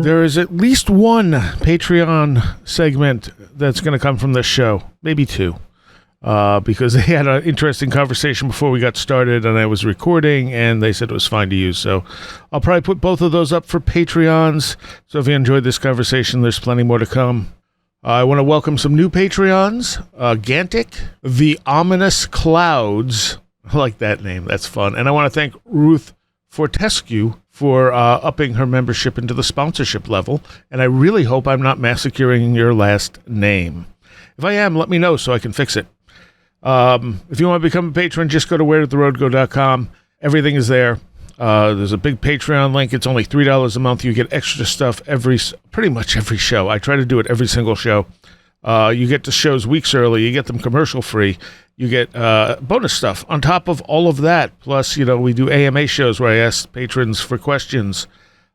There is at least one Patreon segment that's going to come from this show, maybe two, because they had an interesting conversation before we got started and I was recording and they said it was fine to use. So I'll probably put both of those up for Patreons. So if you enjoyed this conversation, there's plenty more to come. I want to welcome some new Patreons. Gantic, The Ominous Clouds. I like that name. That's fun. And I want to thank Ruth Fortescue for upping her membership into the sponsorship level. And I really hope I'm not massacring your last name. If I am, let me know so I can fix it. If you want to become a patron, just go to wheredidtheroadgo.com. Everything is there. There's a big Patreon link. It's only $3 a month. You get extra stuff pretty much every show. I try to do it every single show. You get the shows weeks early. You get them commercial free. You get bonus stuff on top of all of that. Plus, we do AMA shows where I ask patrons for questions.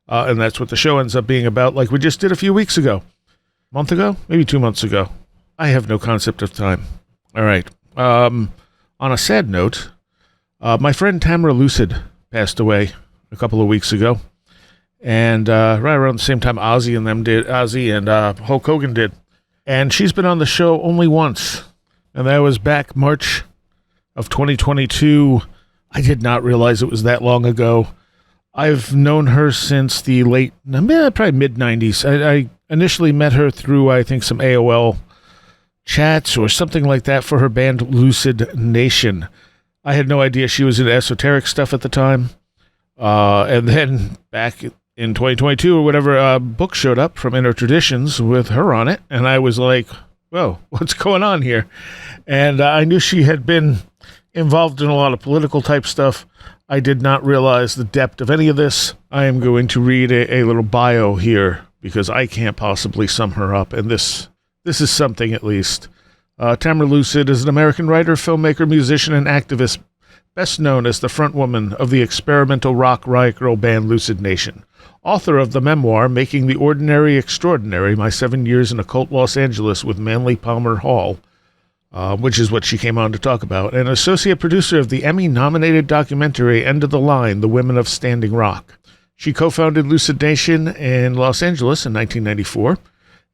And that's what the show ends up being about, like we just did a few weeks ago. Month ago? Maybe 2 months ago. I have no concept of time. All right. On a sad note, my friend Tamara Lucid passed away a couple of weeks ago. And right around the same time Ozzy and Hulk Hogan did. And she's been on the show only once. And that was back March of 2022. I did not realize it was that long ago. I've known her since the probably mid-90s. I initially met her through, I think, some AOL chats or something like that for her band Lucid Nation. I had no idea she was into esoteric stuff at the time. And then back in 2022 or whatever, a book showed up from Inner Traditions with her on it. And I was like, whoa, what's going on here? And I knew she had been involved in a lot of political type stuff. I did not realize the depth of any of this. I am going to read a little bio here because I can't possibly sum her up. And this is something at least. Tamara Lucid is an American writer, filmmaker, musician, and activist, best known as the frontwoman of the experimental rock riot girl band Lucid Nation. Author of the memoir, Making the Ordinary Extraordinary, My 7 Years in Occult Los Angeles with Manly Palmer Hall, which is what she came on to talk about, and associate producer of the Emmy-nominated documentary End of the Line, The Women of Standing Rock. She co-founded Lucid Nation in Los Angeles in 1994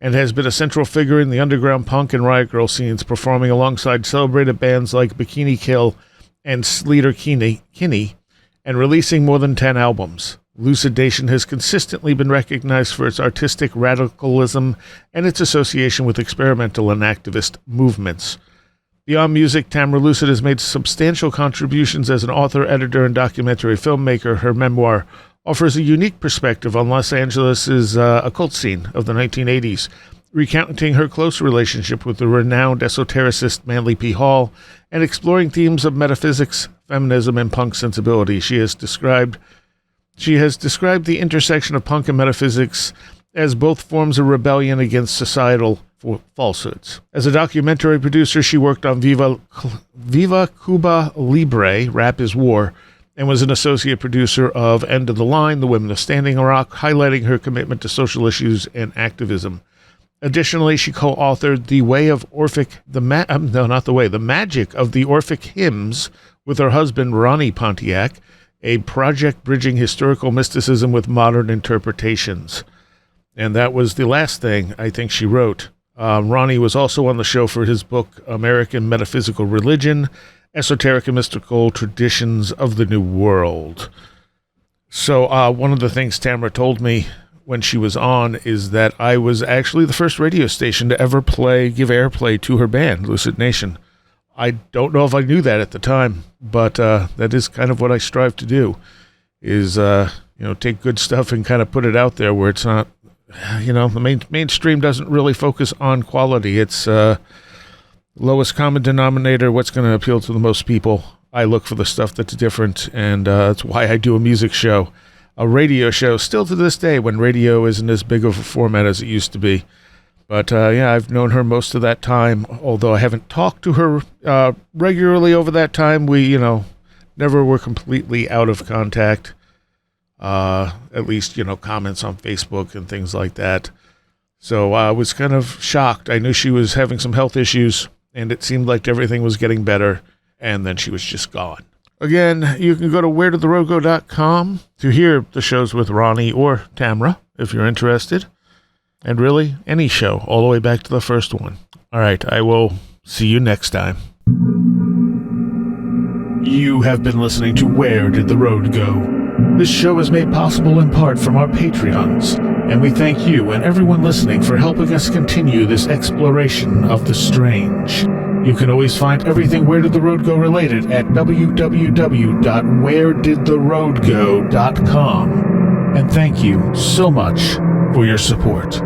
and has been a central figure in the underground punk and riot girl scenes, performing alongside celebrated bands like Bikini Kill and Sleater Kinney, and releasing more than 10 albums. Lucid Nation has consistently been recognized for its artistic radicalism and its association with experimental and activist movements. Beyond music, Tamara Lucid has made substantial contributions as an author, editor, and documentary filmmaker. Her memoir offers a unique perspective on Los Angeles' occult scene of the 1980s, recounting her close relationship with the renowned esotericist Manly P. Hall and exploring themes of metaphysics, feminism, and punk sensibility. She has described the intersection of punk and metaphysics as both forms of rebellion against societal falsehoods. As a documentary producer, she worked on Viva Cuba Libre, Rap is War, and was an associate producer of End of the Line, The Women of Standing Rock, highlighting her commitment to social issues and activism. Additionally, she co-authored The Magic of the Orphic Hymns with her husband, Ronnie Pontiac, a project bridging historical mysticism with modern interpretations. And that was the last thing I think she wrote. Ronnie was also on the show for his book, American Metaphysical Religion, Esoteric and Mystical Traditions of the New World. So one of the things Tamara told me when she was on is that I was actually the first radio station to ever give airplay to her band, Lucid Nation. I don't know if I knew that at the time, but that is kind of what I strive to do, is take good stuff and kind of put it out there where it's not, the mainstream doesn't really focus on quality. It's lowest common denominator, what's going to appeal to the most people. I look for the stuff that's different, and that's why I do a music show, a radio show, still to this day when radio isn't as big of a format as it used to be. But, I've known her most of that time, although I haven't talked to her regularly over that time. We, never were completely out of contact, at least, comments on Facebook and things like that. So I was kind of shocked. I knew she was having some health issues, and it seemed like everything was getting better, and then she was just gone. Again, you can go to wheredidtheroadgo.com to hear the shows with Ronnie or Tamara, if you're interested. And really, any show, all the way back to the first one. All right, I will see you next time. You have been listening to Where Did the Road Go? This show is made possible in part from our Patreons, and we thank you and everyone listening for helping us continue this exploration of the strange. You can always find everything Where Did the Road Go related at www.wheredidtheroadgo.com. And thank you so much for your support.